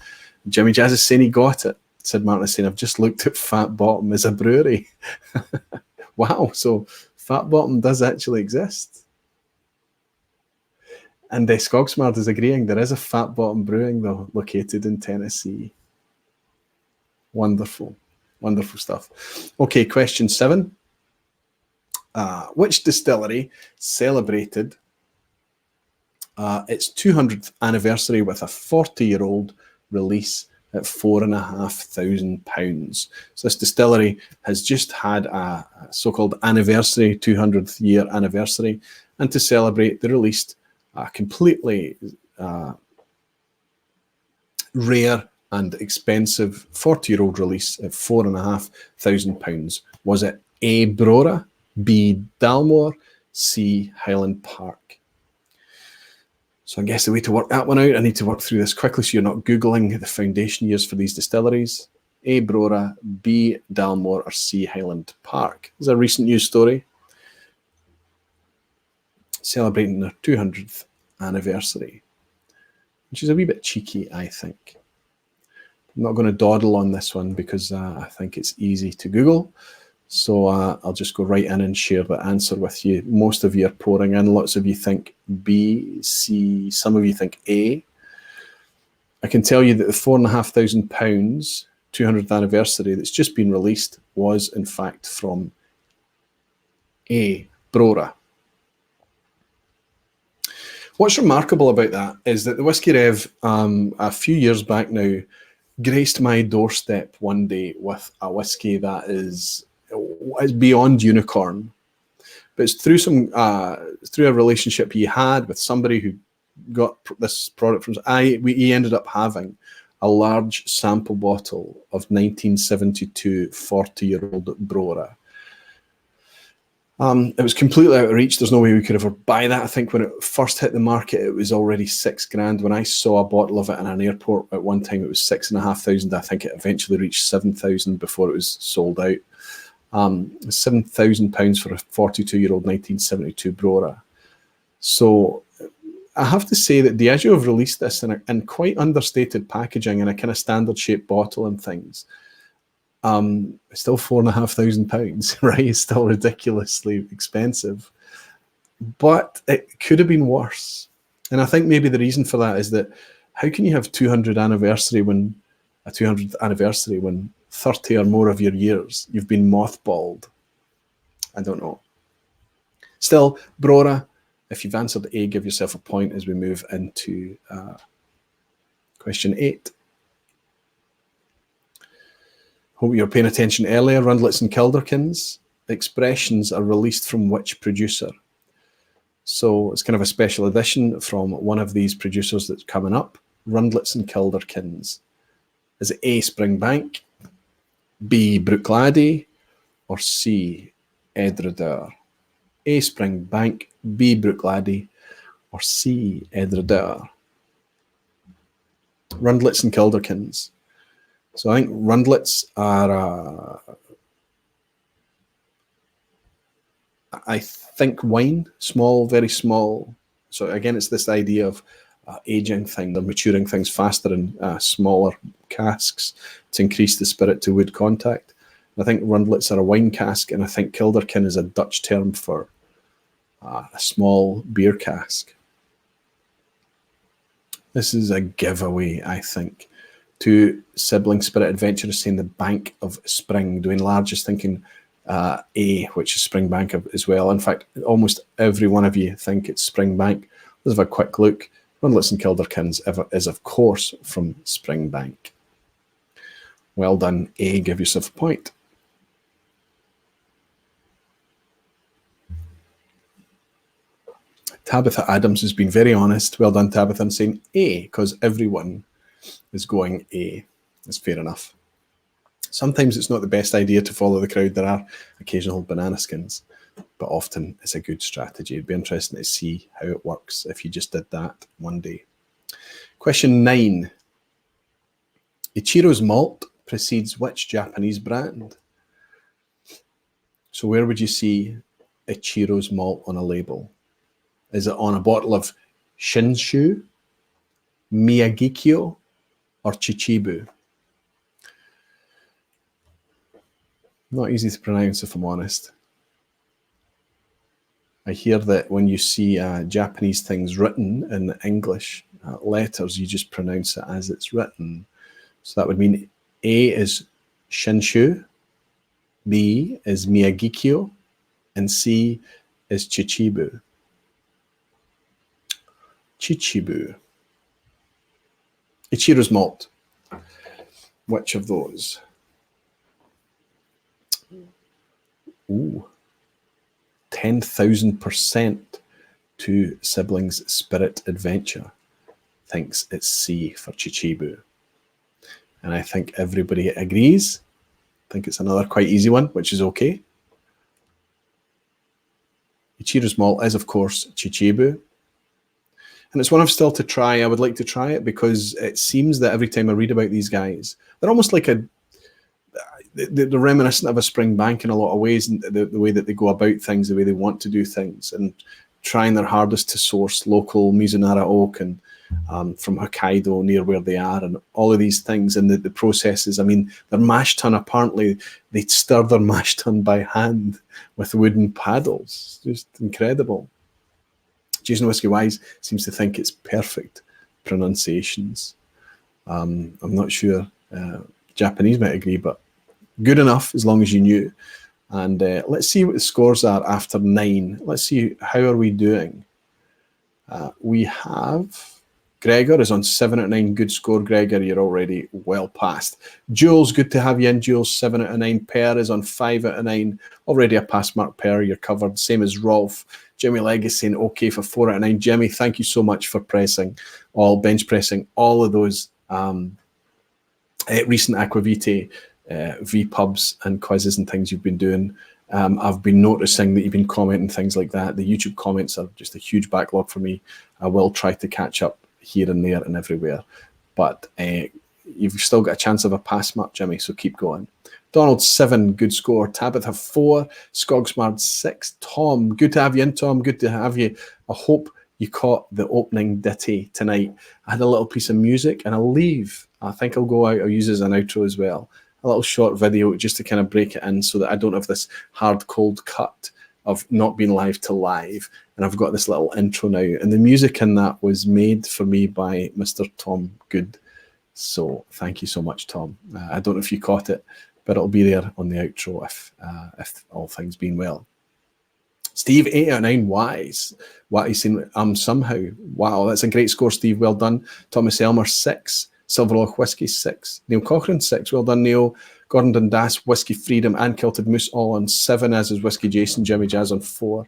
Jimmy Jazz is saying he got it. Sid Martin is saying, I've just looked at Fat Bottom as a brewery. Wow, so Fat Bottom does actually exist. And Skogsmard is agreeing there is a Fat Bottom Brewing, though, located in Tennessee. Wonderful. Wonderful stuff. Okay, question 7. Which distillery celebrated its 200th anniversary with a 40-year-old release at £4,500? So this distillery has just had a so-called anniversary, 200th year anniversary, and to celebrate, they released a completely rare and expensive 40-year-old release at £4,500. Was it A, Brora, B, Dalmore, C, Highland Park? So I guess the way to work that one out, I need to work through this quickly so you're not Googling the foundation years for these distilleries. A, Brora, B, Dalmore, or C, Highland Park. This is a recent news story celebrating their 200th anniversary, which is a wee bit cheeky, I think. I'm not going to dawdle on this one because I think it's easy to Google. So I'll just go right in and share the answer with you. Most of you are pouring in. Lots of you think B, C. Some of you think A. I can tell you that the £4,500 200th anniversary that's just been released was, in fact, from A, Brora. What's remarkable about that is that the Whiskey Rev, a few years back now, graced my doorstep one day with a whiskey that is beyond unicorn. But it's through through a relationship he had with somebody who got this product from. He ended up having a large sample bottle of 1972 40-year-old Brora. It was completely out of reach. There's no way we could ever buy that. I think when it first hit the market, it was already $6,000. When I saw a bottle of it in an airport at one time, it was $6,500. I think it eventually reached $7,000 before it was sold out. £7,000 for a 42-year-old 1972 Brora. So I have to say that Diageo have released this in quite understated packaging in a kind of standard shaped bottle and things. It's still £4,500, right? It's still ridiculously expensive, but it could have been worse. And I think maybe the reason for that is that how can you have 200th anniversary when 30 or more of your years you've been mothballed? I don't know. Still, Brora, if you've answered A, give yourself a point as we move into question 8. Hope you're paying attention earlier. Rundlets and Kilderkins expressions are released from which producer? So it's kind of a special edition from one of these producers that's coming up. Rundlets and Kilderkins. Is it A, Springbank, B, Bruichladdich, or C, Edradour? A, Springbank, B, Bruichladdich, or C, Edradour? Rundlets and Kilderkins. So I think rundlets are, I think, wine, small, very small. So again, it's this idea of aging thing. They're maturing things faster in smaller casks to increase the spirit to wood contact. I think rundlets are a wine cask, and I think Kilderkin is a Dutch term for a small beer cask. This is a giveaway, I think. To Sibling Spirit Adventurers saying the Bank of Spring. Doing largest thinking A, which is Springbank as well. In fact, almost every one of you think it's Springbank. Let's have a quick look. Rundlets and Kilderkins is, of course, from Springbank. Well done, A. Give yourself a point. Tabitha Adams has been very honest. Well done, Tabitha, and saying A, because everyone is going A. That's fair enough. Sometimes it's not the best idea to follow the crowd. There are occasional banana skins, but often it's a good strategy. It'd be interesting to see how it works if you just did that one day. Question 9. Ichiro's malt precedes which Japanese brand? So where would you see Ichiro's malt on a label? Is it on a bottle of Shinshu, Miyagikyo, or Chichibu? Not easy to pronounce, if I'm honest. I hear that when you see Japanese things written in English letters, you just pronounce it as it's written. So that would mean A is Shinshu, B is Miyagikyo, and C is Chichibu. Chichibu. Ichiro's malt. Which of those? Ooh. 10,000% to Siblings Spirit Adventure. Thinks it's C for Chichibu. And I think everybody agrees. I think it's another quite easy one, which is okay. Ichiro's malt is, of course, Chichibu. And it's one I've still to try. I would like to try it because it seems that every time I read about these guys, they're almost like they're reminiscent of a Springbank in a lot of ways, and the way that they go about things, the way they want to do things, and trying their hardest to source local Mizunara oak and from Hokkaido near where they are, and all of these things. And the processes, I mean, their mash tun, apparently they stir their mash tun by hand with wooden paddles. Just incredible. Jason Whiskey Wise seems to think it's perfect pronunciations. I'm not sure. Japanese might agree, but good enough as long as you knew. And let's see what the scores are after 9. Let's see, how are we doing? We have Gregor is on 7 out of 9. Good score, Gregor. You're already well past. Jules, good to have you in. Jules, 7 out of 9. Per is on 5 out of 9. Already a pass mark, Per. You're covered. Same as Rolf. Jimmy Leg is saying okay for 4 out of 9. Jimmy, thank you so much for bench pressing all of those recent Aquavitae vPubs and quizzes and things you've been doing. I've been noticing that you've been commenting things like that. The YouTube comments are just a huge backlog for me. I will try to catch up here and there and everywhere, but you've still got a chance of a pass mark, Jimmy, so keep going. Donald, 7, good score. Tabitha, 4. Skogsmard, 6. Tom, good to have you in, Tom. Good to have you. I hope you caught the opening ditty tonight. I had a little piece of music, and I'll leave. I think I'll go out. I'll use it as an outro as well. A little short video just to kind of break it in so that I don't have this hard, cold cut of not being live to live. And I've got this little intro now. And the music in that was made for me by Mr. Tom Good. So thank you so much, Tom. I don't know if you caught it, but it'll be there on the outro if all things being well. Steve, 8 out of 9. Wise. What he's saying, somehow. Wow, that's a great score, Steve. Well done. Thomas Elmer, 6. Silverlock Whiskey, 6. Neil Cochrane, 6. Well done, Neil. Gordon Dundas, Whiskey Freedom, and Kilted Moose all on 7, as is Whiskey Jason. Jimmy Jazz on 4.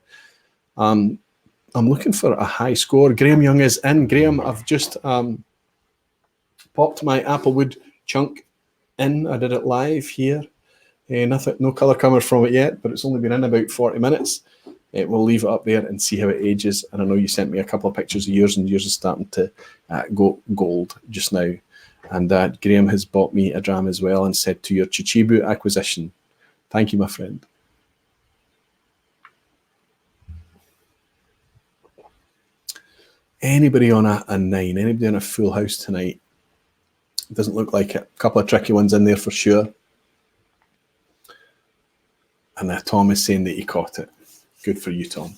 I'm looking for a high score. Graham Young is in. Graham, I've just popped my Applewood chunk in. I did it live here. Nothing, no colour coming from it yet, but it's only been in about 40 minutes. We'll leave it up there and see how it ages. And I know you sent me a couple of pictures of yours, and yours is starting to go gold just now. And Graham has bought me a dram as well and said, to your Chichibu acquisition. Thank you, my friend. Anybody on a 9? Anybody on a full house tonight? It doesn't look like it. A couple of tricky ones in there for sure. And Tom is saying that he caught it. Good for you, Tom.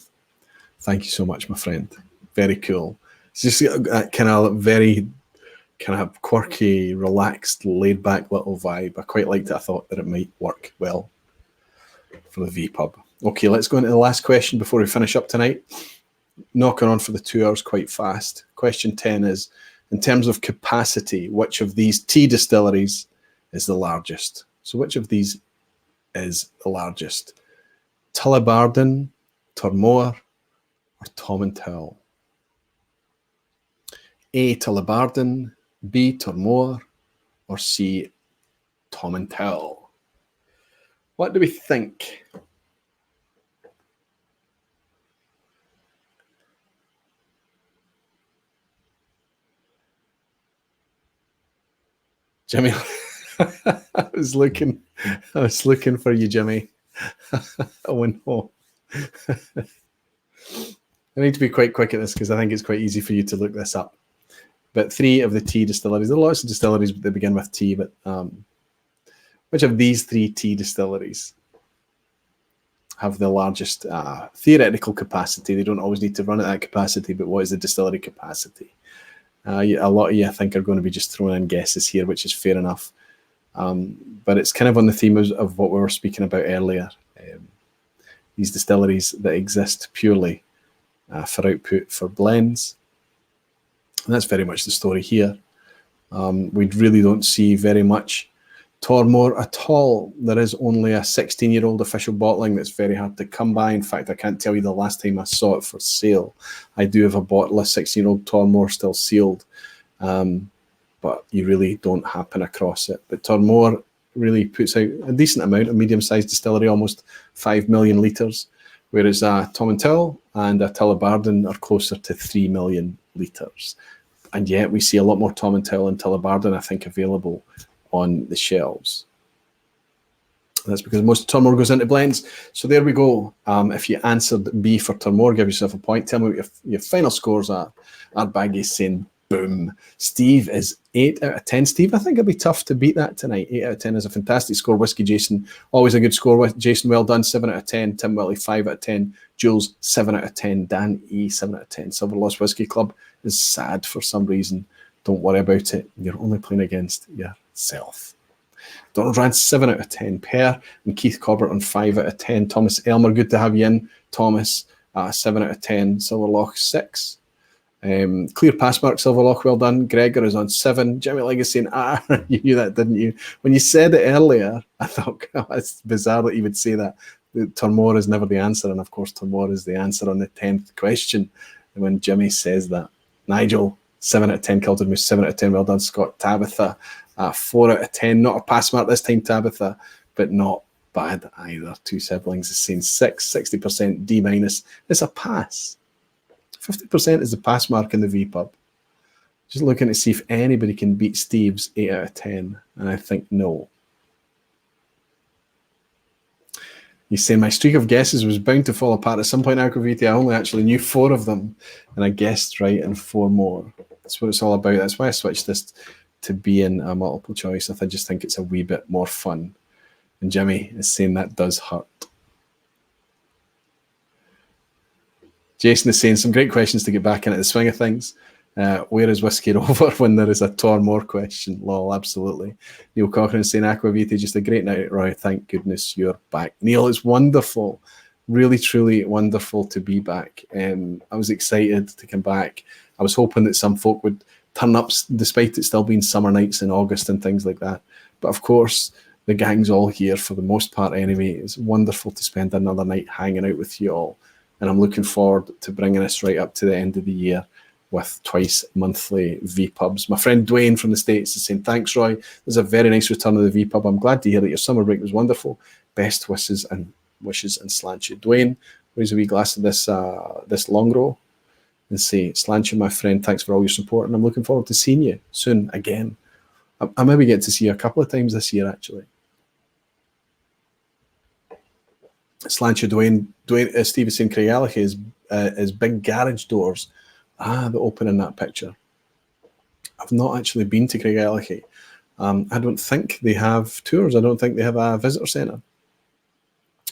Thank you so much, my friend. Very cool. It's just a kind of very kind of quirky, relaxed, laid-back little vibe. I quite liked it. I thought that it might work well for the vPub. Okay, let's go into the last question before we finish up tonight. Knocking on for the 2 hours quite fast. Question 10 is, in terms of capacity, which of these tea distilleries is the largest? So which of these is the largest? Tullibardine, Tormore, or Tomintoul? A, Tullibardine, B, Tormore, or C, Tomintoul? What do we think? Jimmy, I was looking for you, Jimmy. Oh no. I need to be quite quick at this because I think it's quite easy for you to look this up. But 3 of the tea distilleries, there are lots of distilleries that begin with tea, but which of these 3 tea distilleries have the largest theoretical capacity? They don't always need to run at that capacity, but what is the distillery capacity? A lot of you, I think, are going to be just throwing in guesses here, which is fair enough. But it's kind of on the theme of what we were speaking about earlier. These distilleries that exist purely for output for blends. And that's very much the story here. We really don't see very much Tormore at all. There is only a 16-year-old official bottling that's very hard to come by. In fact, I can't tell you the last time I saw it for sale. I do have a bottle of 16-year-old Tormore still sealed, but you really don't happen across it. But Tormore really puts out a decent amount, a medium-sized distillery, almost 5 million litres, whereas Tomintoul and Tullibardine are closer to 3 million litres. And yet we see a lot more Tomintoul and Tullibardine, I think, available on the shelves. And that's because most Tormore goes into blends. So there we go. If you answered B for Tormore, give yourself a point. Tell me what your final scores are. Ardbaggy is saying boom. Steve is 8 out of 10. Steve, I think it'll be tough to beat that tonight. 8 out of 10 is a fantastic score. Whiskey Jason, always a good score. Jason, well done. 7 out of 10. Tim Willie, 5 out of 10. Jules, 7 out of 10. Dan E, 7 out of 10. Silver Lost Whiskey Club is sad for some reason. Don't worry about it. You're only playing against yourself. Donald Rand, 7 out of 10. Per and Keith Corbett on 5 out of 10. Thomas Elmer, good to have you in. Thomas, 7 out of 10. Silverlock, 6. Clear pass mark, Silverlock, well done. Gregor is on 7. Jimmy Leg is saying, you knew that, didn't you? When you said it earlier, I thought, God, it's bizarre that you would say that. Turmore is never the answer, and of course, Turmore is the answer on the 10th question. And when Jimmy says that, Nigel, 7 out of 10, Kilted Moose, 7 out of 10, well done, Scott. Tabitha, 4 out of 10, not a pass mark this time, Tabitha, but not bad either. Two siblings is saying 6, 60%, D minus. It's a pass. 50% is the pass mark in the vPub. Just looking to see if anybody can beat Steve's 8 out of 10, and I think no. You say my streak of guesses was bound to fall apart at some point, Aquavita. I only actually knew 4 of them, and I guessed right in 4 more. That's what it's all about. That's why I switched this to being a multiple choice. I just think it's a wee bit more fun. And Jimmy is saying that does hurt. Jason is saying some great questions to get back into the swing of things. Where is Whiskey Rover when there is a Tormore question? Lol, absolutely. Neil Cochran is saying, Aquavita, just a great night, Roy. Thank goodness you're back. Neil, it's wonderful. Really, truly wonderful to be back. I was excited to come back. I was hoping that some folk would turn up, despite it still being summer nights in August and things like that. But of course, the gang's all here for the most part anyway. It's wonderful to spend another night hanging out with you all. And I'm looking forward to bringing us right up to the end of the year with twice monthly vPubs. My friend Dwayne from the States is saying, thanks, Roy. There's a very nice return of the vPub. I'm glad to hear that your summer break was wonderful. Best wishes and slant you. Dwayne, raise a wee glass of this long row and say, slant you, my friend, thanks for all your support. And I'm looking forward to seeing you soon again. I maybe get to see you a couple of times this year, actually. Slant you, Dwayne, Steve is saying Craigellachie is big garage doors. The open in that picture. I've not actually been to Craigellachie. I don't think they have tours. I don't think they have a visitor centre.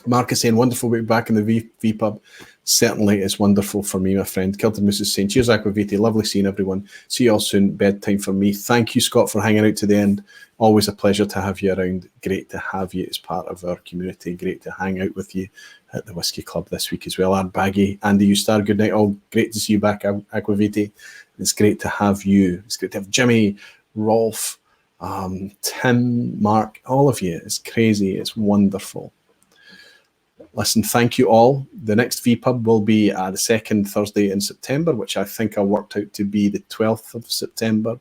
Mark is saying, wonderful to be back in the vPub. Certainly it's wonderful for me, my friend. Kilted Moose is saying, cheers, Aquavita. Lovely seeing everyone. See you all soon. Bedtime for me. Thank you, Scott, for hanging out to the end. Always a pleasure to have you around. Great to have you as part of our community. Great to hang out with you at the Whiskey Club this week as well. Ard Baggy, Andy Ustar, good night all. Great to see you back, Aquavita. It's great to have you. It's great to have Jimmy, Rolf, Tim, Mark, all of you. It's crazy. It's wonderful. Listen, thank you all. The next vPub will be the second Thursday in September, which I think I worked out to be the 12th of September.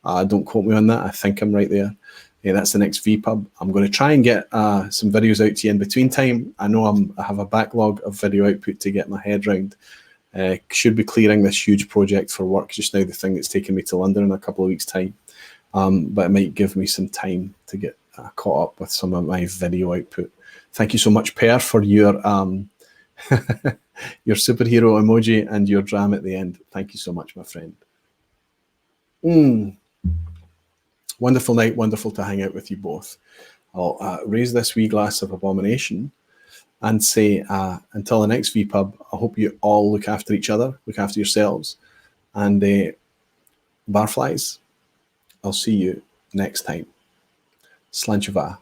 Don't quote me on that. I think I'm right there. Yeah, that's the next vPub. I'm going to try and get some videos out to you in between time. I know I have a backlog of video output to get my head round. Should be clearing this huge project for work just now, the thing that's taken me to London in a couple of weeks' time. But it might give me some time to get caught up with some of my video output. Thank you so much, Per, for your your superhero emoji and your dram at the end. Thank you so much, my friend. Wonderful night, wonderful to hang out with you both. I'll raise this wee glass of Abomination and say, until the next vPub, I hope you all look after each other, look after yourselves, and barflies, I'll see you next time. Slanchava.